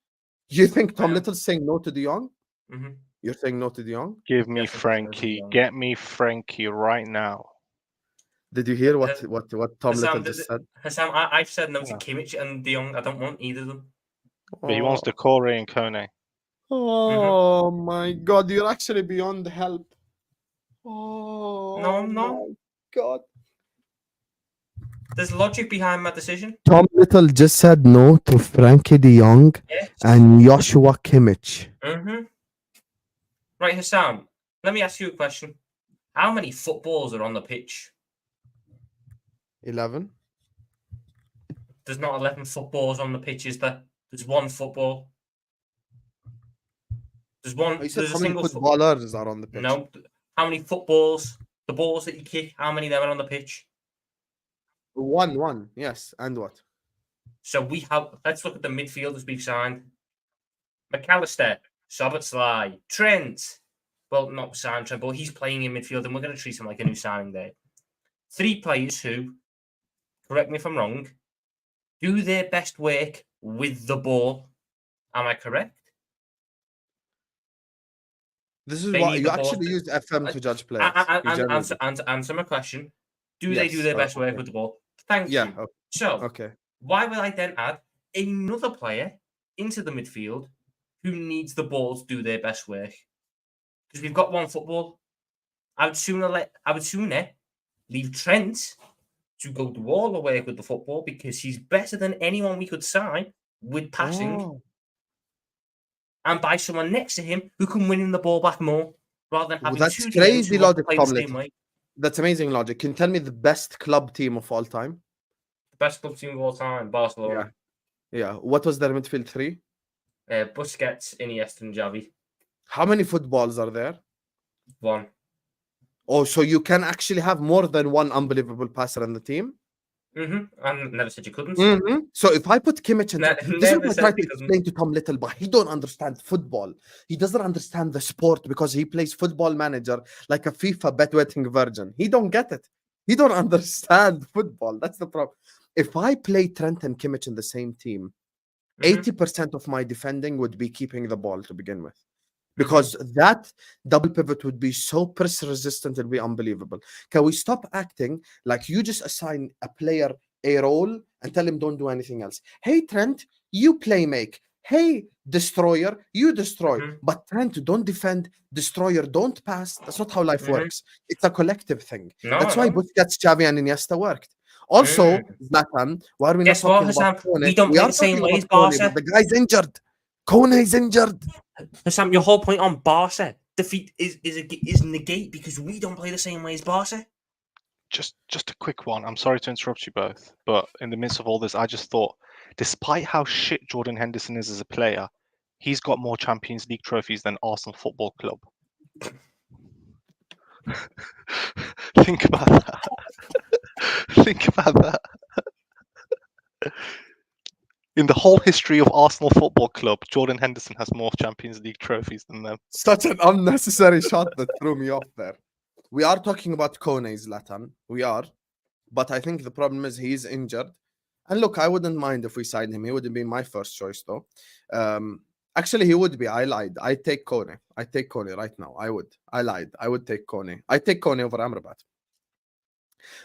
You think Tom Little's saying no to De Jong? Mm-hmm. You're saying no to De Jong? Give me Frankie. Get me Frankie right now. Did you hear what Tom Little just said? Husam, I've said no to Kimmich and De Jong. I don't want either of them. But he wants Doucouré and Kone. Oh my God, you're actually beyond help. Oh no, I'm not. My God. There's logic behind my decision. Tom Little just said no to Frankie De Jong and Joshua Kimmich. Mm-hmm. Right, Husam, let me ask you a question. How many footballs are on the pitch? 11. There's not 11 footballs on the pitch, is there? There's one football. There's one. You said there's how a many single footballers are on the pitch? No. How many footballs? The balls that you kick, how many of them are on the pitch? One. Yes. And what? So we have. Let's look at the midfielders we've signed. McAllister, Szoboszlai, Trent. Well, not signed Trent, but he's playing in midfield, and we're going to treat him like a new signing there. 3 players who, correct me if I'm wrong, do their best work with the ball. Am I correct? This is why you actually use FM to judge players. Answer my question. Do they do their best work with the ball? Thank you. Okay. So, why would I then add another player into the midfield who needs the ball to do their best work? Because we've got one football. I would sooner leave Trent to go do all the work with the football because he's better than anyone we could sign with passing. And buy someone next to him who can win him the ball back more, rather than having that's two crazy teams logic, play the same way. That's amazing logic. Can you tell me the best club team of all time? The best club team of all time, Barcelona. Yeah. What was their midfield 3? Busquets, Iniesta, and Xavi. How many footballs are there? 1. Oh, so you can actually have more than one unbelievable passer in the team? Mm-hmm. I never said you couldn't. Mm-hmm. So if I put Kimmich in, this is what I try to explain to Tom Little, but he don't understand football. He doesn't understand the sport because he plays Football Manager like a FIFA bedwetting virgin. He don't get it. He don't understand football. That's the problem. If I play Trent and Kimmich in the same team, 80% of my defending would be keeping the ball to begin with. Because that double pivot would be so press resistant, it'll be unbelievable. Can we stop acting like you just assign a player a role and tell him don't do anything else? Hey, Trent, you play make. Hey, Destroyer, you destroy. But Trent, don't defend. Destroyer, don't pass. That's not how life works. It's a collective thing. That's why Busquets, Xavi, and Iniesta worked. Also, Zlatan, why are we not talking about Kone? We don't play the same way as Barca. The guy's injured. Kone is injured. Sam, your whole point on Barca defeat is negate because we don't play the same way as Barca. Just a quick one. I'm sorry to interrupt you both, but in the midst of all this, I just thought, despite how shit Jordan Henderson is as a player, he's got more Champions League trophies than Arsenal Football Club. Think about that. Think about that. In the whole history of Arsenal Football Club, Jordan Henderson has more Champions League trophies than them. Such an unnecessary shot that threw me off there. We are talking about Kone, Zlatan. We are. But I think the problem is he's injured. And look, I wouldn't mind if we signed him. He wouldn't be my first choice, though. Actually, he would be. I lied. I take Kone. I take Kone right now. I would. I lied. I would take Kone. I take Kone over Amrabat.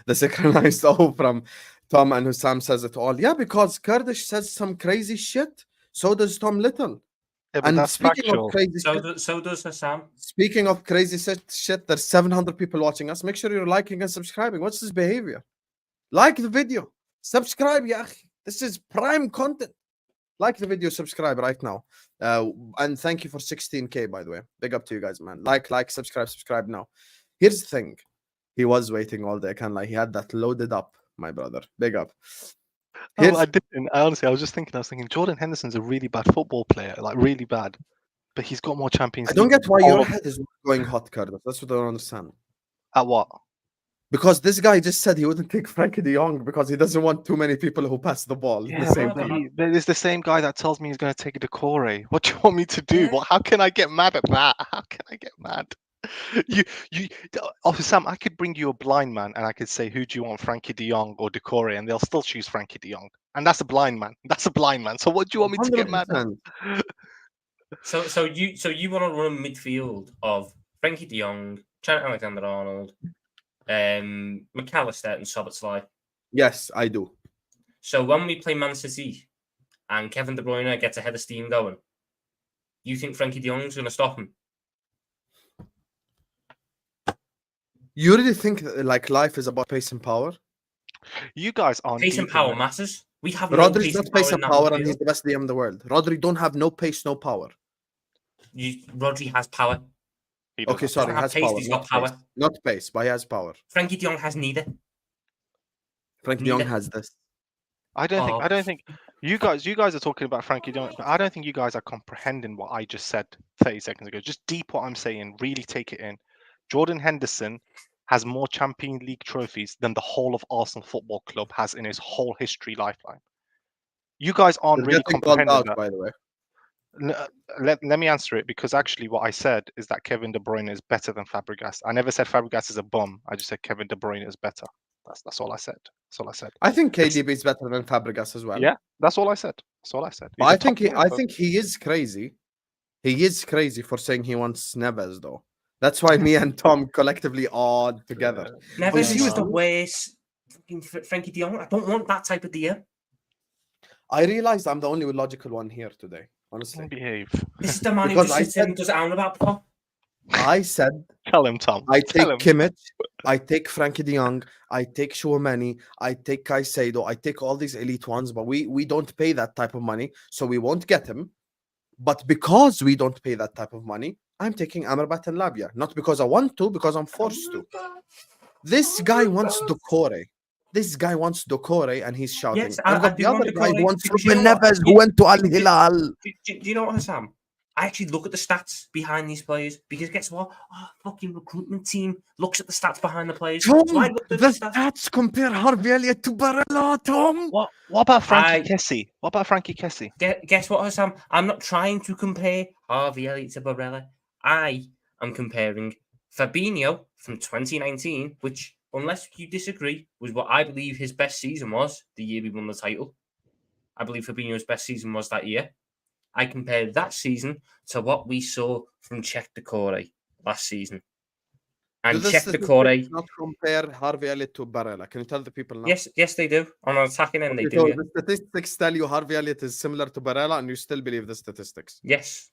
The synchronized O from Tom and Husam says it all. Yeah, because Kurdish says some crazy shit. So does Tom Little. Yeah, but And that's speaking factual. of crazy So, shit, so does Husam. speaking of crazy shit, there's 700 people watching us. Make sure you're liking and subscribing. What's this behavior? Like the video. Subscribe, ya akhi. This is prime content. Like the video, subscribe right now. And thank you for 16K, by the way. Big up to you guys, man. Like, subscribe now. Here's the thing. He was waiting all day. I can't lie. He had that loaded up, my brother. Big up. Oh, I didn't. Honestly, I was thinking, Jordan Henderson's a really bad football player, like really bad. But he's got more Champions I don't League get why than all your of- head is going hot, Curtis. That's what I don't understand. At what? Because this guy just said he wouldn't take Frankie de Jong because he doesn't want too many people who pass the ball. Yeah, The same but time. it's the same guy that tells me he's going to take a Decore. What do you want me to do? Yeah. What? How can I get mad at that? How can I get mad? Sam, I could bring you a blind man and I could say, who do you want, Frankie de Jong or Decore? And they'll still choose Frankie de Jong. And that's a blind man. That's a blind man. So what do you want me to get mad at? 100%. So you want to run a midfield of Frankie de Jong, Trent Alexander-Arnold, McAllister, and Szoboszlai. Yes, I do. So when we play Man City and Kevin De Bruyne gets a head of steam going, you think Frankie de Jong's going to stop him? You really think that, like, life is about pace and power? You guys aren't. Pace and deep power enough. matters. We have no Rodri's pace not and pace power and in that power, and midfield. he's the best DM in the world. Rodri don't have no pace, no power. Rodri has power. He Okay, doesn't. sorry, he have has pace, power. he's Not got power. pace. Not pace, but he has power. Frankie de Jong has neither. Frankie de Jong Neither. has this. I don't Oh. think you guys are talking about Frankie de Jong, but I don't think you guys are comprehending what I just said 30 seconds ago. Just deep what I'm saying, really take it in. Jordan Henderson has more Champions League trophies than the whole of Arsenal Football Club has in his whole history lifeline. You guys aren't You're really getting called comprehending out, that. by the way. Let me answer it, because actually what I said is that Kevin De Bruyne is better than Fabregas. I never said Fabregas is a bum. I just said Kevin De Bruyne is better. That's all I said. That's all I said. I think KDB is better than Fabregas as well. Yeah, that's all I said. That's all I said. But He's a I think top player, I but- think he is crazy. He is crazy for saying he wants Neves, though. That's why me and Tom collectively are together. Never you is the know- worst. Fucking Frankie de Jong. I don't want that type of deal. I realized I'm the only logical one here today, honestly. Behave. This is the man who Because just I sits there said- and does own about before. I said Tell him, Tom. I take Tell him. Kimmich, I take Frankie de Jong, I take Chouameni, I take Caicedo, I take all these elite ones, but we don't pay that type of money, so we won't get him. But because we don't pay that type of money, I'm taking Amrabat and Lavia. Not because I want to, because I'm forced to. This guy wants Decore. This guy wants Decore, and he's shouting. Yes, I've I got do the want other guy who Decore, wants because you Ruben know what? Neves, who went to Al Hilal. Do you know what, Husam? I actually look at the stats behind these players because guess what? Our fucking recruitment team looks at the stats behind the players. Tom, So I looked the at the stats. stats compare Harvey Elliott to Barella, Tom. What about Frankie Kessie? What about Frankie Kessie? Guess what, Husam? I'm not trying to compare Harvey Elliott to Barella. I am comparing Fabinho from 2019, which, unless you disagree, was what I believe his best season was the year we won the title. I believe Fabinho's best season was that year. I compared that season to what we saw from Czech Decore last season. And Do the Czech Decore, statistics not compare Harvey Elliott to Barella? Can you tell the people now? yes, they do. On an attacking end, they Okay, do. so Yeah. the statistics tell you Harvey Elliott is similar to Barella, and you still believe the statistics. Yes.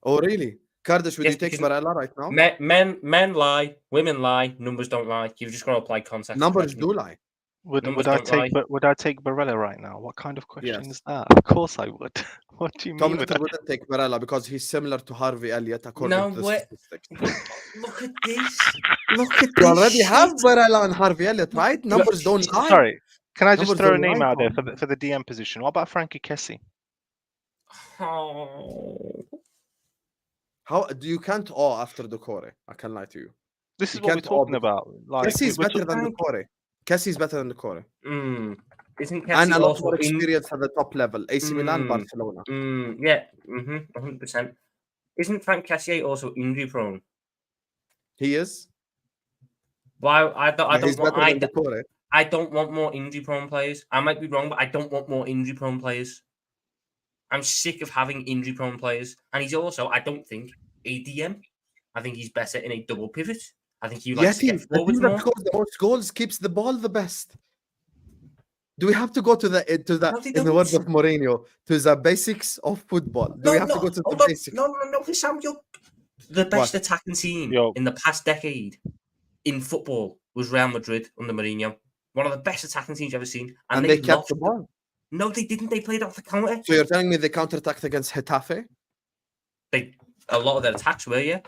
Oh, really? Kurdish, would Yes, you take because- Barella right now? Men lie, women lie, numbers don't lie. You've just got to apply context. Numbers correctly. do lie. Numbers Would I don't take lie. would I take Barella right now? What kind of question Yes. is that? Of course I would. What do you Tom mean with Little that? wouldn't take Barella because he's similar to Harvey Elliott according No to the way. statistics. Look at this. Look at You this. already have shit. Barella and Harvey Elliott, right? Numbers don't lie. Sorry, can I just Numbers throw a don't name lie, out there Tom. for the DM position? What about Frankie Kessie? Oh. How do you can't awe after Decore? I can't lie to you. This You is what we're can't awe talking because about. Like, Kessie's we're better than Frank- Decore. Kessie's better than Decore. Isn't And Kessie a lot also more in? experience at the top level. AC Milan, Barcelona. Yeah. 100%. Isn't Frank Kessié also injury prone? He is. Why? I He's don't want. better than Decore. I don't want more injury prone players. I might be wrong, but I don't want more injury prone players. I'm sick of having injury prone players. And he's also, I don't think, ADM. I think he's better in a double pivot. I think he likes to get The forwards team that more. scores the most goals keeps the ball the best. Do we have to go to the No, they in the words don't. of Mourinho, to the basics of football? Do we have to go to the basics? No, Husam, the best What? attacking team Yo. in the past decade in football was Real Madrid under Mourinho. One of the best attacking teams you've ever seen. And they kept lost the ball. No, they didn't. They played off the counter. So you're telling me they counterattacked against Getafe? A lot of their attacks were, yeah.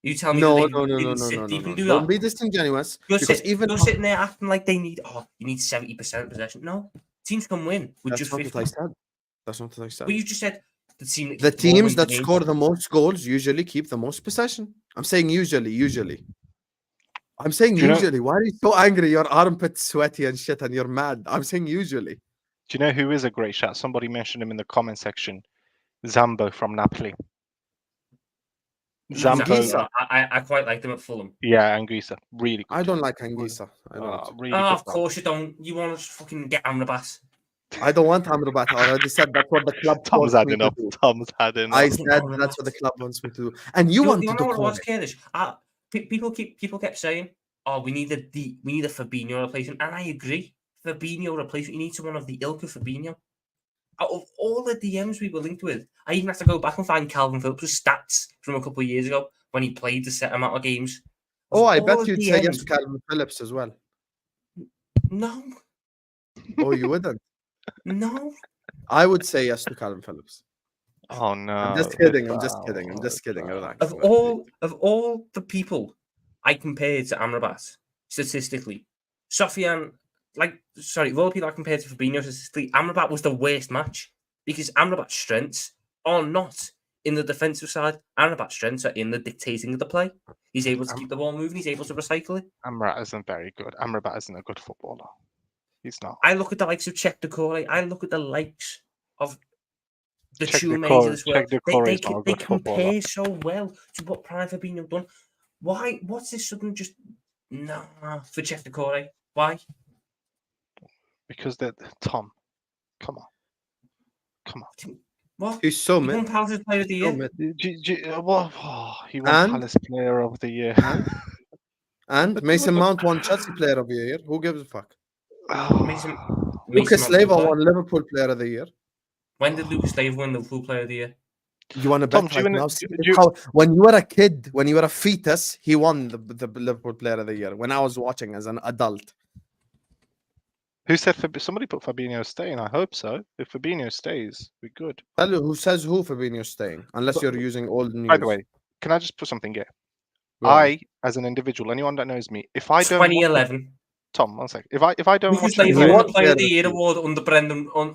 You tell me No. that they didn't sit deep and do Don't that. be disingenuous. You're Because sitting there acting like they need. Oh, you need 70% possession. No, teams can win with that's just not 50. what I said. That's not what I said. But you just said the team. The teams that score the most goals usually keep the most possession. I'm saying usually. I'm saying usually. Why are you so angry? Your armpit's sweaty and shit, and you're mad. I'm saying usually. Do you know who is a great shot? Somebody mentioned him in the comment section. Zambo from Napoli. Anguissa. I quite liked him at Fulham. Yeah, Anguissa. Really good. I don't like Anguissa. I don't. Really Oh, good of course you don't. You want to fucking get Amrabat. I don't want Amrabat. I already said that's what the club Tom's wants had me enough. to do. Tom's had enough. I said that's what the club wants me to do. And you want to know what it was, do Kurdish? People kept saying, "Oh, we need a Fabinho replacement," and I agree. Fabinho replacement. You need someone of the ilk of Fabinho. Out of all the DMs we were linked with, I even have to go back and find Calvin Phillips' stats from a couple of years ago when he played the set amount of games. Oh, I bet you'd say yes to Calvin Phillips as well. No. Oh, you wouldn't? No. I would say yes to Calvin Phillips. Oh no! I'm just kidding. Relax. Of all the people I compared to Amrabat statistically, Sofian, of all the people I compared to Fabinho statistically, Amrabat was the worst match because Amrabat's strengths are not in the defensive side. Amrabat's strengths are in the dictating of the play. He's able to keep the ball moving. He's able to recycle it. Amrabat isn't very good. Amrabat isn't a good footballer. He's not. I look at the likes of Czech Decore. I look at the likes of the Czech Chumays of this world. They compare footballer. so well to what Prime Fabinho done. Why? What's this sudden just for Czech Decore? Why? Because they're Tom. Come on. What? He's so He mid. won Palace's Player of the Year. He won Palace Player of the Year. And Mason Mount won Chelsea Player of the Year. Who gives a fuck? Mason Lucas Mount Leiva won Liverpool Player of the Year. When did Lucas Leiva win Liverpool Player of the Year? You want to bet Tom, now? When you were a kid, when you were a fetus, he won the Liverpool Player of the Year. When I was watching as an adult. Who said somebody put Fabinho staying? I hope so. If Fabinho stays, we're good. Tell you who says who Fabinho's staying, unless you're using old news. By the way, can I just put something here? I, as an individual, anyone that knows me, if I don't 2011. Tom, one sec. If I don't Lucas watch Leiva won the Player of the the Year team. award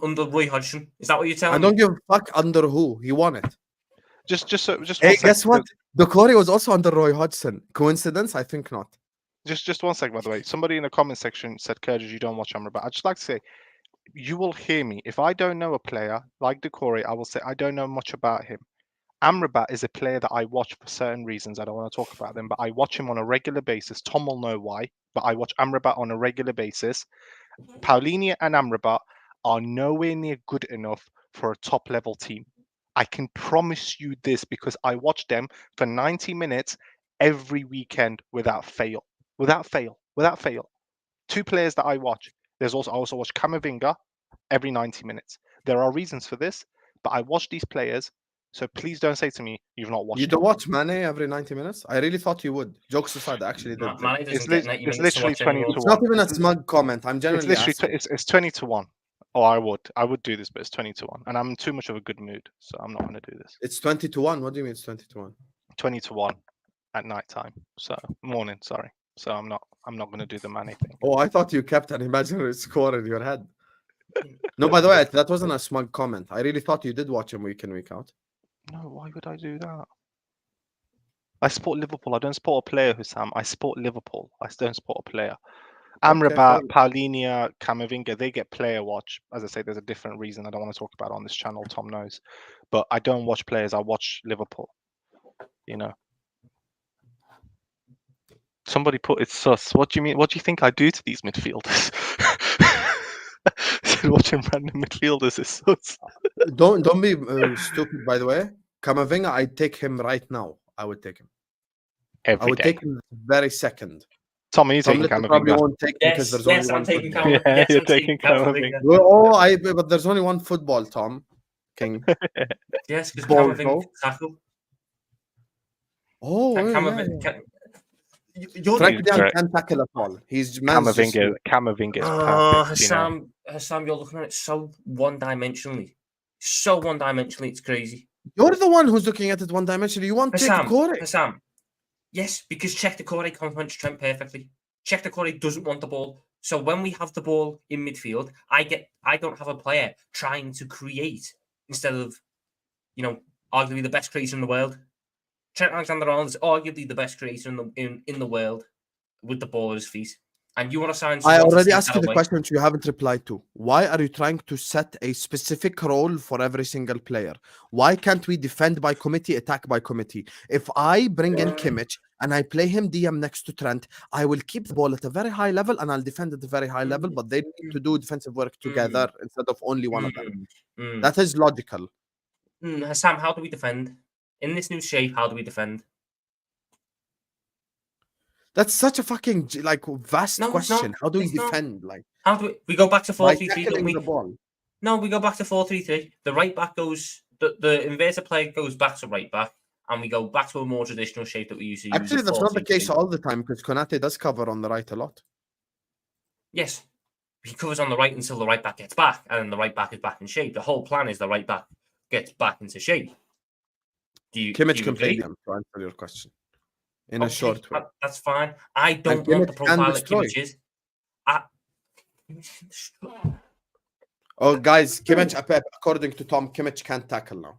under Roy Hodgson. Is that what you're telling I me? don't give a fuck under who. He won it. just Hey, guess what? Decore was also under Roy Hodgson. Coincidence? I think not. Just 1 sec, by the way. Somebody in the comment section said, Kurdish, you don't watch Amrabat. I'd just like to say, you will hear me. If I don't know a player like Decore, I will say I don't know much about him. Amrabat is a player that I watch for certain reasons. I don't want to talk about them, but I watch him on a regular basis. Tom will know why, but I watch Amrabat on a regular basis. Paulinho and Amrabat are nowhere near good enough for a top-level team. I can promise you this because I watch them for 90 minutes every weekend without fail. Without fail. Two players that I watch. I also watch Camavinga every 90 minutes. There are reasons for this, but I watch these players. So please don't say to me you've not watched. You don't watch Mane every 90 minutes? I really thought you would. Jokes aside, I actually did. Mane doesn't get 90 minutes literally to watch 20 to 1. It's not even a smug comment. I'm genuinely asking. It's 20 to 1. Oh, I would do this, but it's 20 to 1. And I'm in too much of a good mood, so I'm not going to do this. It's 20 to 1. What do you mean it's 20 to 1? 20 to 1 at night time. So morning, sorry. So I'm not going to do the Mane thing. Oh, I thought you kept an imaginary score in your head. No, by the way, that wasn't a smug comment. I really thought you did watch him week in, week out. No, why would I do that? I support Liverpool. I don't support a player, Husam. I support Liverpool. I don't support a player. Amrabat, Paulinho, Camavinga, they get player watch. As I say, there's a different reason I don't want to talk about it on this channel. Tom knows. But I don't watch players. I watch Liverpool. You know. Somebody put it's sus. What do you mean? What do you think I do to these midfielders? Watching random midfielders is sus. Don't be stupid. By the way, Camavinga, I'd take him right now. I would take him. I would take him the very second. Tom, are you taking Camavinga? Probably won't take because there's only one. I'm taking football. Yeah, you're taking Camavinga. But there's only one football, Tom. King. Yes, because Camavinga can tackle. Camavinga. Frank can't tackle at all. He's Camavinga is perfect. Husam, you're looking at it so one-dimensionally. So one-dimensionally, it's crazy. You're the one who's looking at it one-dimensionally. You want Husam. Yes, because Czech Decore complements Trent perfectly. Czech Decore doesn't want the ball. So when we have the ball in midfield, I don't have a player trying to create instead of, arguably the best creator in the world. Trent Alexander-Arnold is arguably the best creator in the world with the ball at his feet. And you want to sign... I already asked you the question which you haven't replied to. Why are you trying to set a specific role for every single player? Why can't we defend by committee, attack by committee? If I bring in Kimmich and I play him DM next to Trent, I will keep the ball at a very high level and I'll defend at a very high level, but they need to do defensive work together instead of only one of them. That is logical. Husam, how do we defend? In this new shape, how do we defend? That's such a fucking vast question. How do we defend? How do we go back to 4-3-3? Don't we? The ball. No, we go back to 4-3-3. The right back goes. The inverted player goes back to right back, and we go back to a more traditional shape that we used to use. Actually, that's not the case all the time because Konate does cover on the right a lot. Yes, he covers on the right until the right back gets back, and then the right back is back in shape. The whole plan is the right back gets back into shape. Kimmich can play them to answer your question. In a short way. That's fine. I don't want the profile that Kimmich is. Guys, Kimmich, according to Tom, Kimmich can't tackle now.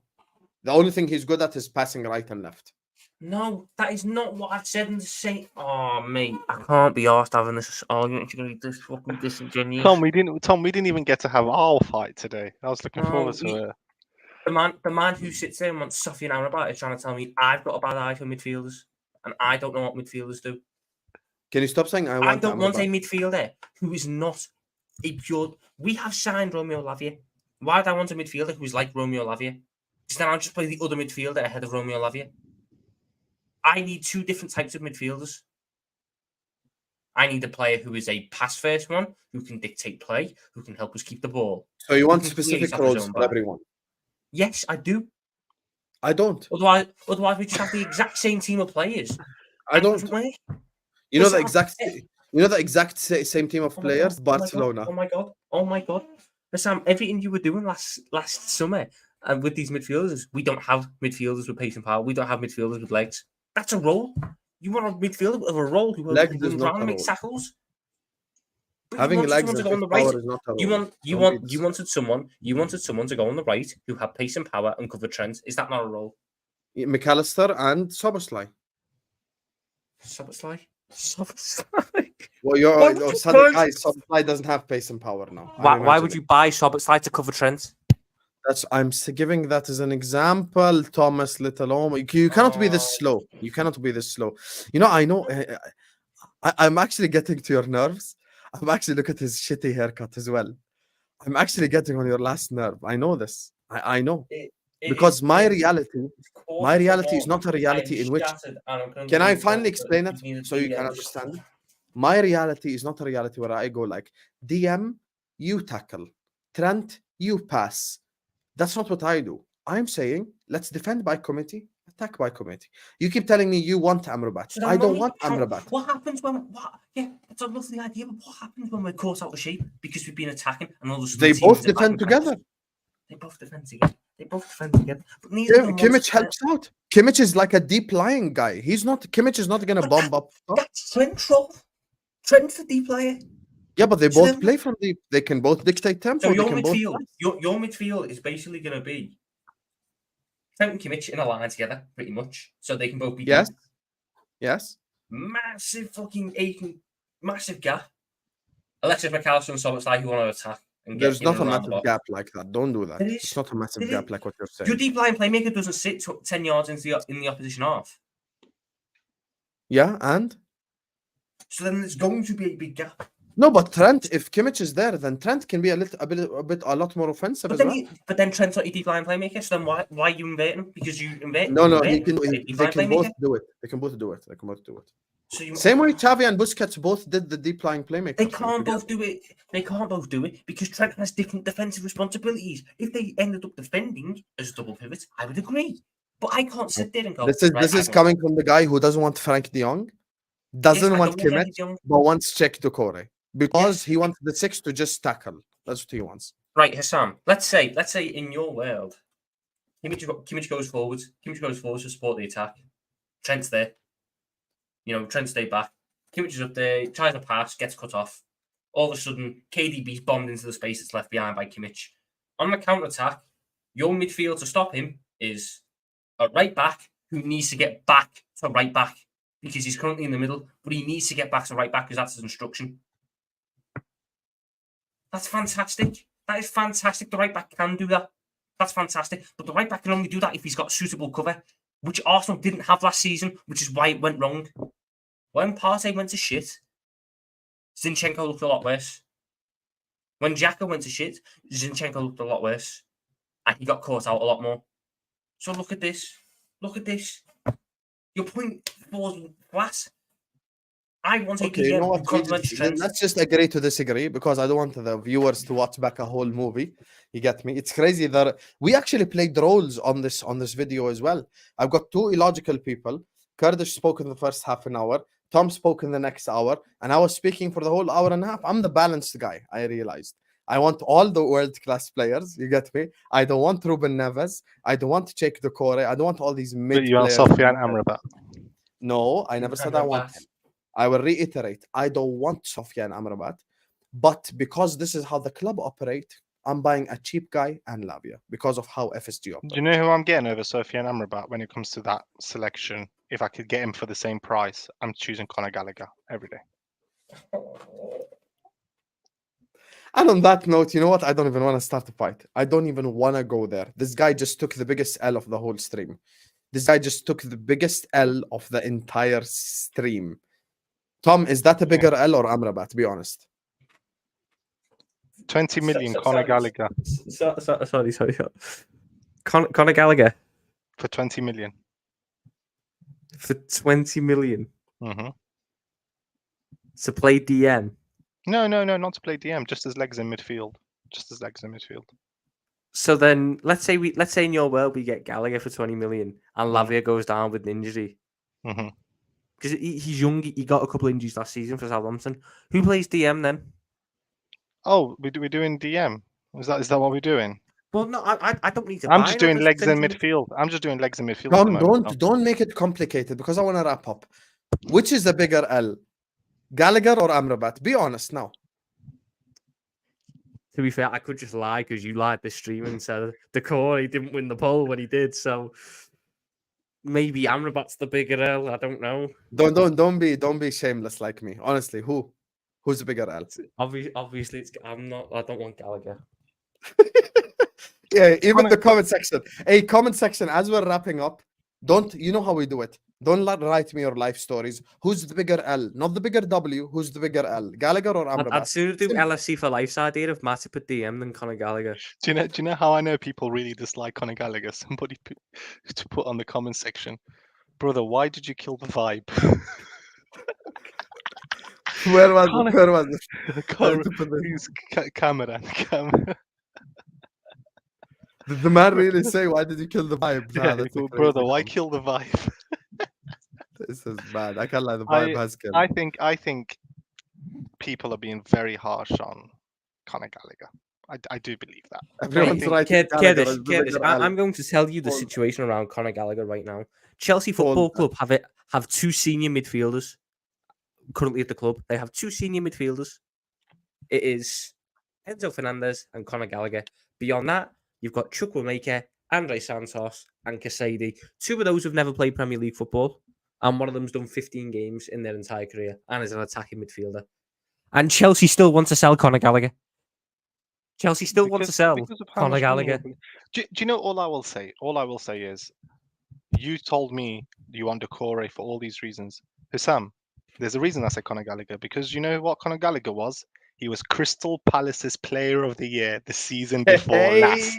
The only thing he's good at is passing right and left. No, that is not what I've said in the same. Oh, mate, I can't be arsed having this argument. You're going to be this fucking disingenuous. Tom, we didn't even get to have our fight today. I was looking forward to it. The man who sits there and wants Sofian Amrabat is trying to tell me I've got a bad eye for midfielders. And I don't know what midfielders do. Can you stop saying I don't want a midfielder who is not a pure... We have signed Romeo Lavia. Why do I want a midfielder who's like Romeo Lavia? Because then I'll just play the other midfielder ahead of Romeo Lavia. I need two different types of midfielders. I need a player who is a pass-first one, who can dictate play, who can help us keep the ball. So you want specific roles for everyone? Yes, I do. I don't. Otherwise, we just have the exact same team of players. I don't. You know the exact same team of players. Barcelona. Oh my god! Sam, everything you were doing last summer and with these midfielders, we don't have midfielders with pace and power. We don't have midfielders with legs. That's a role. You want a midfielder with a role who runs around and makes tackles. Having legs and power is not a role. You wanted someone to go on the right who had pace and power and cover Trent. Is that not a role? McAllister and Szoboszlai. Szoboszlai. Well, Szoboszlai doesn't have pace and power now. Why would you buy Szoboszlai to cover Trent? I'm giving that as an example, Thomas Little. You cannot be this slow. You cannot be this slow. I know. I'm actually getting to your nerves. I'm actually look at his shitty haircut as well. I'm actually getting on your last nerve. I know this. I know. Because my reality is not a reality in which... Can I finally explain it so you can understand? My reality is not a reality where I go like, DM, you tackle. Trent, you pass. That's not what I do. I'm saying, let's defend by committee, attack by committee. You keep telling me you want Amrabat. I don't want Amrabat. What happens when... Yeah, it's a lovely idea, but what happens when we're caught out of shape because we've been attacking and all of a sudden... They both defend together. They both defend together. But Kimmich helps out. Kimmich is like a deep lying guy. Kimmich is not going to bomb up. That's Trent's role. Trent's a deep player. Yeah, but they So both then- play from deep. They can both dictate tempo. So they your can both midfield, pass. your midfield is basically going to be Trent and Kimmich in a line together, pretty much, so they can both be Yes. deep. Yes. Massive fucking aching, massive gap. Alexis McAllister and Szoboszlai who want to attack and get There's in not and a around the massive box. gap like that. Don't do that. There It's is. not a massive There gap is. like what you're saying. Your deep line playmaker doesn't sit 10 yards in the opposition half. Yeah, and So then there's going to be a big gap. no, but Trent, if Kimmich is there, then Trent can be a lot more offensive But as then, well. but then Trent's not your deep line playmaker. So then why are you inverting him? Because you invert. No, you they invert deep line can both playmaker. do it. They can both do it. They can both do it. So you, Same way Xavi and Busquets both did the deep line playmaker. They thing can't together. both do it. They can't both do it because Trent has different defensive responsibilities. If they ended up defending as a double pivot, I would agree. But I can't sit there and go. This is coming from the guy who doesn't want Frank de Jong, doesn't want Kimmich, but wants Czech Doucouré because he wants the six to just tackle. That's what he wants. Right, Husam. Let's say in your world, Kimmich goes forwards. Kimmich goes forwards to support the attack. Trent's there. You know, Trent stayed back. Kimmich is up there, tries to pass, gets cut off. All of a sudden, KDB's bombed into the space that's left behind by Kimmich. On the counter-attack, your midfield to stop him is a right back who needs to get back to right back because he's currently in the middle, but he needs to get back to right back because that's his instruction. That's fantastic. That is fantastic. The right back can do that. That's fantastic. But the right back can only do that if he's got suitable cover, which Arsenal didn't have last season, which is why it went wrong. When Partey went to shit, Zinchenko looked a lot worse. When Xhaka went to shit, Zinchenko looked a lot worse. And he got caught out a lot more. So look at this. Look at this. Your point falls flat. I want Okay, you know what? Trent. Let's just agree to disagree because I don't want the viewers to watch back a whole movie. You get me? It's crazy that we actually played roles on this video as well. I've got two illogical people. Kurdish spoke in the first half an hour. Tom spoke in the next hour, and I was speaking for the whole hour and a half. I'm the balanced guy. I realized I want all the world-class players. You get me? I don't want Ruben Neves. I don't want Czech Doucouré. I don't want all these mid. But you want Sofyan Amrabat? No, I never said I want him. I will reiterate, I don't want Sofyan Amrabat, but because this is how the club operate, I'm buying a cheap guy and Lavia because of how FSG operates. Do you know who I'm getting over Sofyan Amrabat when it comes to that selection? If I could get him for the same price, I'm choosing Conor Gallagher every day. And on that note, you know what? I don't even want to start a fight. I don't even want to go there. This guy just took the biggest L of the whole stream. This guy just took the biggest L of the entire stream. Tom, is that a bigger L or Amrabat? Be honest. 20 million, Conor Gallagher. Sorry. Conor Gallagher For 20 million. for 20 million Mm-hmm. to play DM. No, not to play DM. Just as legs in midfield. So then, let's say in your world we get Gallagher for 20 million and Lavia goes down with an injury. Mm-hmm. Because he's young, he got a couple of injuries last season for Southampton. Who plays DM then? Oh, we're doing DM. Is that what we're doing? Well, no, I don't need to. I'm just doing legs in midfield. I'm just doing legs in midfield. Tom, don't make it complicated because I want to wrap up. Which is the bigger L, Gallagher or Amrabat? Be honest now. To be fair, I could just lie because you lied this stream and said Doucouré didn't win the poll when he did. So maybe Amrabat's the bigger L. I don't know. Don't be shameless like me. Honestly, who's the bigger L? Obviously, it's I'm not. I don't want Gallagher. Yeah, even the comment section. Hey, comment section. As we're wrapping up, you know how we do it. Don't write me your life stories. Who's the bigger L? Not the bigger W. Who's the bigger L? Gallagher or Amrabat? I'd sooner do LFC for life's idea of Matip at DM than Conor Gallagher. Do you know how I know people really dislike Conor Gallagher? Somebody put on the comment section, brother, why did you kill the vibe? Where was it? Camera. Did the man really say, why did you kill the vibe? Nah, that's a Brother, crazy why comment. kill the vibe? This is bad. I can't lie. The vibe has killed. I think people are being very harsh on Conor Gallagher. I do believe that. Everyone's right. Kurdish, I'm going to tell you the situation around Conor Gallagher right now. Chelsea Football Club have two senior midfielders currently at the club. They have two senior midfielders. it is Enzo Fernandez and Conor Gallagher. Beyond that, you've got Chukwuemeka, Andre Santos, and Casady. Two of those have never played Premier League football, and one of them's done 15 games in their entire career and is an attacking midfielder. And Chelsea still want to sell Conor Gallagher. Chelsea still want to sell Conor Gallagher. Do you know all I will say? All I will say is, you told me you want Decore for all these reasons. Husam, there's a reason I said Conor Gallagher, because you know what Conor Gallagher was? He was Crystal Palace's Player of the Year the season before last.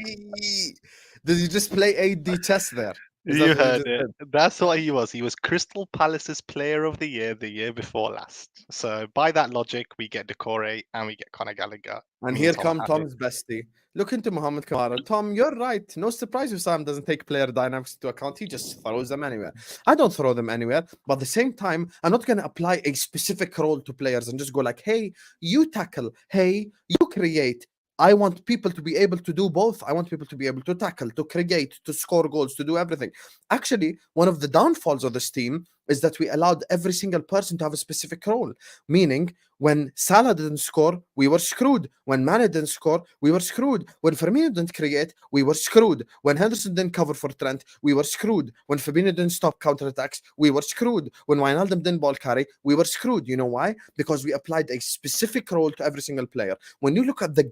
Did you just play AD chess there? You heard it. That's what he was. He was Crystal Palace's Player of the year before last. So by that logic, we get Decore and we get Conor Gallagher. And here comes Tom's bestie. Look into Mohamed Kamara. Tom, you're right. No surprise if Sam doesn't take player dynamics into account. He just throws them anywhere. I don't throw them anywhere. But at the same time, I'm not going to apply a specific role to players and just go like, hey, you tackle. Hey, you create. I want people to be able to do both. I want people to be able to tackle, to create, to score goals, to do everything. Actually, one of the downfalls of this team is that we allowed every single person to have a specific role. Meaning, when Salah didn't score, we were screwed. When Mane didn't score, we were screwed. When Firmino didn't create, we were screwed. When Henderson didn't cover for Trent, we were screwed. When Fabinho didn't stop counterattacks, we were screwed. When Wijnaldum didn't ball carry, we were screwed. You know why? Because we applied a specific role to every single player. When you look at the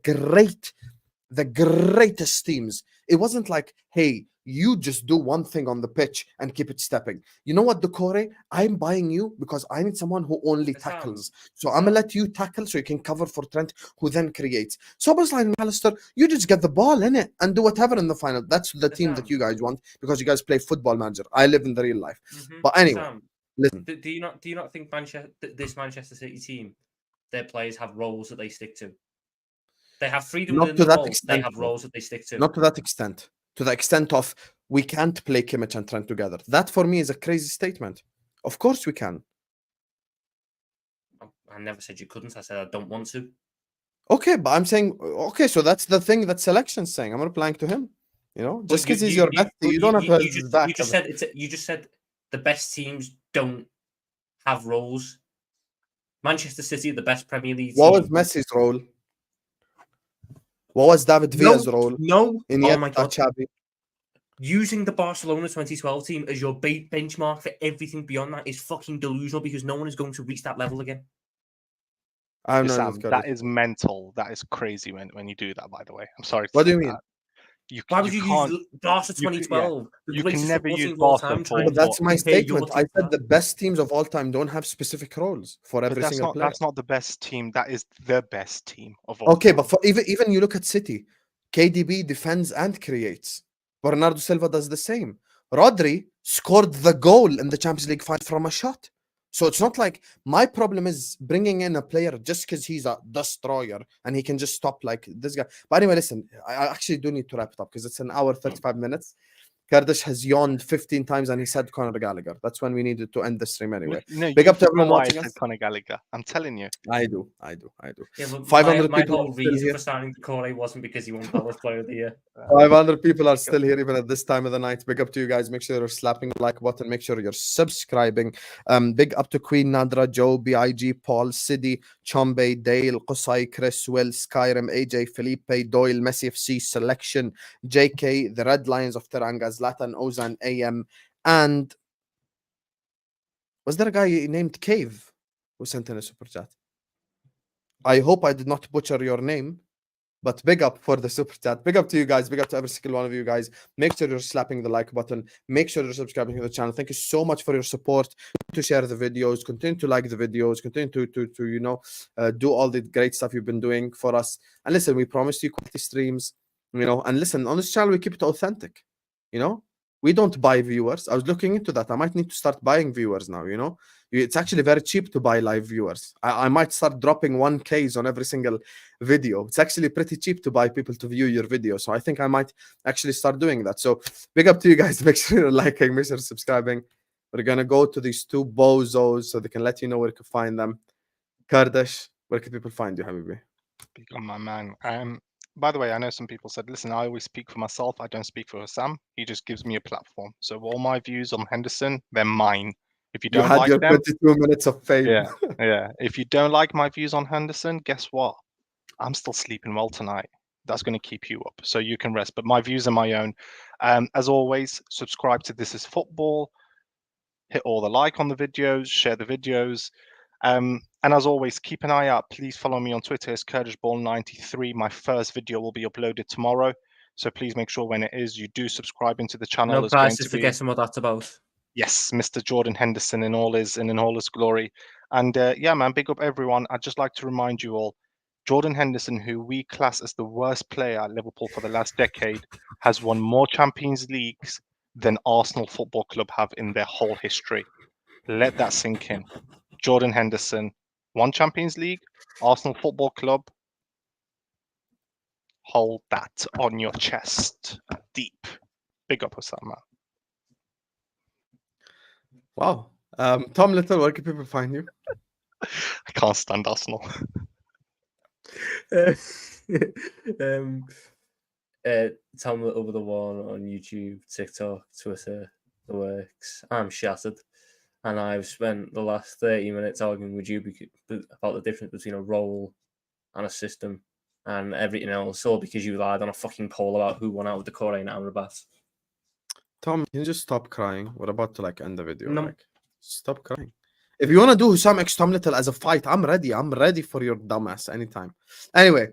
greatest teams, it wasn't like, hey, you just do one thing on the pitch and keep it stepping. You know what, Decore? I'm buying you because I need someone who only tackles. So I'm going to let you tackle so you can cover for Trent, who then creates. Szoboszlai and Alistair, you just get the ball in it and do whatever in the final. That's the team that you guys want because you guys play Football Manager. I live in the real life. But anyway, Sam, listen. Do you not think this Manchester City team, their players have roles that they stick to? They have freedom Not within to the that ball. extent, They have roles that they stick to. Not to that extent. To the extent of we can't play Kimmich and Trent together. That for me is a crazy statement. Of course we can. I never said you couldn't. I said I don't want to. Okay, but I'm saying, okay, so that's the thing that selection's saying. I'm replying to him. You know, just because he's your bestie, you don't have to his back. You just said the best teams don't have roles. Manchester City, the best Premier League team. What was Messi's role? What was David Villa's role? No. Oh my God. Xavi? Using the Barcelona 2012 team as your benchmark for everything beyond that is fucking delusional because no one is going to reach that level again. I know Sam, that is mental. That is crazy when you do that, by the way. I'm sorry to What do you mean? Why would you use Barca 2012? You can never use Barca. But that's my statement. I said the best teams of all time don't have specific roles for every single player. That's not the best team. That is the best team of all Okay, time. but for even you look at City, KDB defends and creates. Bernardo Silva does the same. Rodri scored the goal in the Champions League final from a shot. So it's not like my problem is bringing in a player just because he's a destroyer and he can just stop like this guy. But anyway, listen, I actually do need to wrap it up because it's an hour, 35 minutes. Kurdish has yawned 15 times and he said Conor Gallagher. That's when we needed to end the stream anyway. No, big up to everyone watching us. Conor Gallagher. I'm telling you. I do. Yeah, 500 my people whole reason for signing Decore wasn't because he won Palace Player of the Year. 500 people are still here even at this time of the night. Big up to you guys. Make sure you're slapping the like button. Make sure you're subscribing. Big up to Queen Nadra, Joe, BIG, Paul, Sidi, Chombe, Dale, Qusay, Chris, Will, Skyrim, AJ, Felipe, Doyle, Messi FC, Selection, JK, the Red Lions of Teranga, Zlatan, Ozan, AM, and was there a guy named Cave who sent in a super chat? I hope I did not butcher your name, but big up for the super chat. Big up to you guys. Big up to every single one of you guys. Make sure you're slapping the like button. Make sure you're subscribing to the channel. Thank you so much for your support. To share the videos, continue to like the videos, continue to you know do all the great stuff you've been doing for us. And listen, we promised you quality streams, you know. And listen, on this channel we keep it authentic, you know. We don't buy viewers. I was looking into that. I might need to start buying viewers now, you know. It's actually very cheap to buy live viewers. I might start dropping 1Ks on every single video. It's actually pretty cheap to buy people to view your video. So I think I might actually start doing that. So big up to you guys. Make sure you're liking, make sure you're subscribing. We're going to go to these two bozos so they can let you know where to find them. Kurdish, where can people find you, Habibi? Big on my man. By the way, I know some people said, listen, I always speak for myself. I don't speak for Husam. He just gives me a platform. So all my views on Henderson, they're mine. If you don't like your them, 22 minutes of fame. Yeah. If you don't like my views on Henderson, guess what? I'm still sleeping well tonight. That's going to keep you up, so you can rest. But my views are my own. As always, subscribe to This Is Football. Hit all the like on the videos, share the videos. And as always, keep an eye out. Please follow me on Twitter. It's KurdishBall93. My first video will be uploaded tomorrow. So please make sure when it is, you do subscribe into the channel. No prizes for guessing what that's about. Yes, Mr. Jordan Henderson in all his glory. And yeah, man, big up everyone. I'd just like to remind you all, Jordan Henderson, who we class as the worst player at Liverpool for the last decade, has won more Champions Leagues than Arsenal Football Club have in their whole history. Let that sink in. Jordan Henderson, 1 Champions League, Arsenal Football Club. Hold that on your chest deep. Big up, Husam, man. Wow. Tom Little, where can people find you? I can't stand Arsenal. Tom Little with the one on YouTube, TikTok, Twitter, the works. I'm shattered. And I've spent the last 30 minutes arguing with you about the difference between a role and a system and everything else, all because you lied on a fucking poll about who won out with the Korean Amrabat. Tom, can you just stop crying? We're about to like end the video. No. Like, stop crying. If you want to do Husam x Tom Little as a fight, I'm ready. I'm ready for your dumbass anytime. Anyway,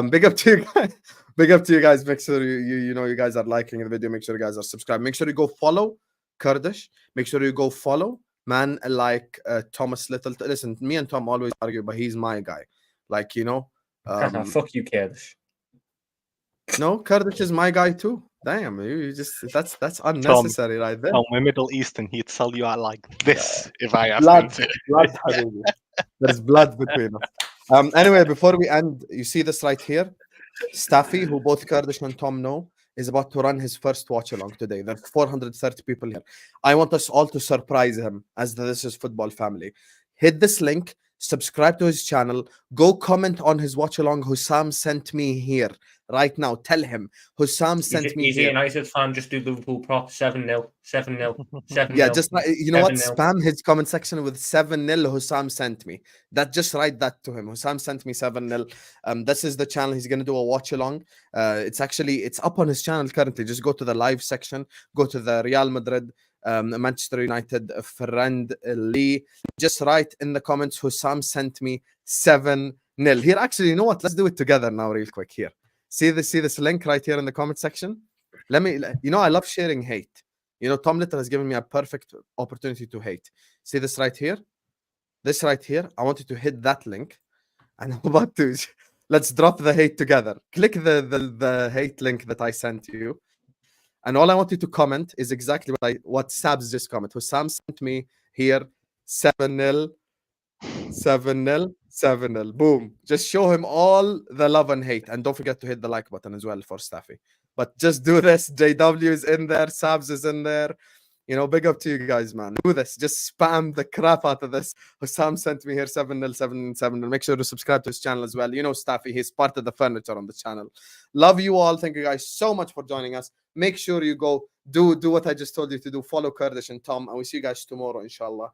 big up to you guys. Big up to you guys. Make sure you know you guys are liking the video. Make sure you guys are subscribed. Make sure you go follow Kurdish. Make sure you go follow man like Thomas Little. Listen, me and Tom always argue, but he's my guy. Like, you know. Fuck you, Kurdish. No, Kurdish is my guy too. Damn, you just that's unnecessary right there. Tom, we're Middle Eastern. He'd sell you out like this if I asked Blood, him to. blood, habibi. There's blood between us. Anyway, before we end, you see this right here? Staffy, who both Kurdish and Tom know, is about to run his first watch along today. There's 430 people here. I want us all to surprise him as the This Is Football family. Hit this link, subscribe to his channel, go comment on his watch along. Husam sent me here right now. Tell him Husam sent me he's here. a United fan. Just do Liverpool prop 7-0, 7-0, 7-0. Yeah, just you know what? 7-0. Spam his comment section with 7-0. Husam sent me. That just write that to him. Husam sent me 7-0. This is the channel. He's gonna do a watch along. It's up on his channel currently. Just go to the live section. Go to the Real Madrid, Manchester United friend Lee. Just write in the comments. Husam sent me 7-0. Here, actually, you know what? Let's do it together now, real quick. Here, see this link right here in the comment section. Let me. You know, I love sharing hate. You know, Tom Little has given me a perfect opportunity to hate. See this right here? This right here. I want you to hit that link. And I'm about to... Let's drop the hate together. Click the hate link that I sent you. And all I want you to comment is exactly what Sabs just commented. Husam sent me here 7-0, 7-0, 7-0. Boom. Just show him all the love and hate. And don't forget to hit the like button as well for Staffy. But just do this. JW is in there. Sabs is in there. You know, big up to you guys, man. Do this. Just spam the crap out of this. Husam sent me here 7-0, 7-0, 7-0. Make sure to subscribe to his channel as well. You know, Staffy, he's part of the furniture on the channel. Love you all. Thank you guys so much for joining us. Make sure you go do what I just told you to do. Follow Kurdish and Tom. And we'll see you guys tomorrow, inshallah.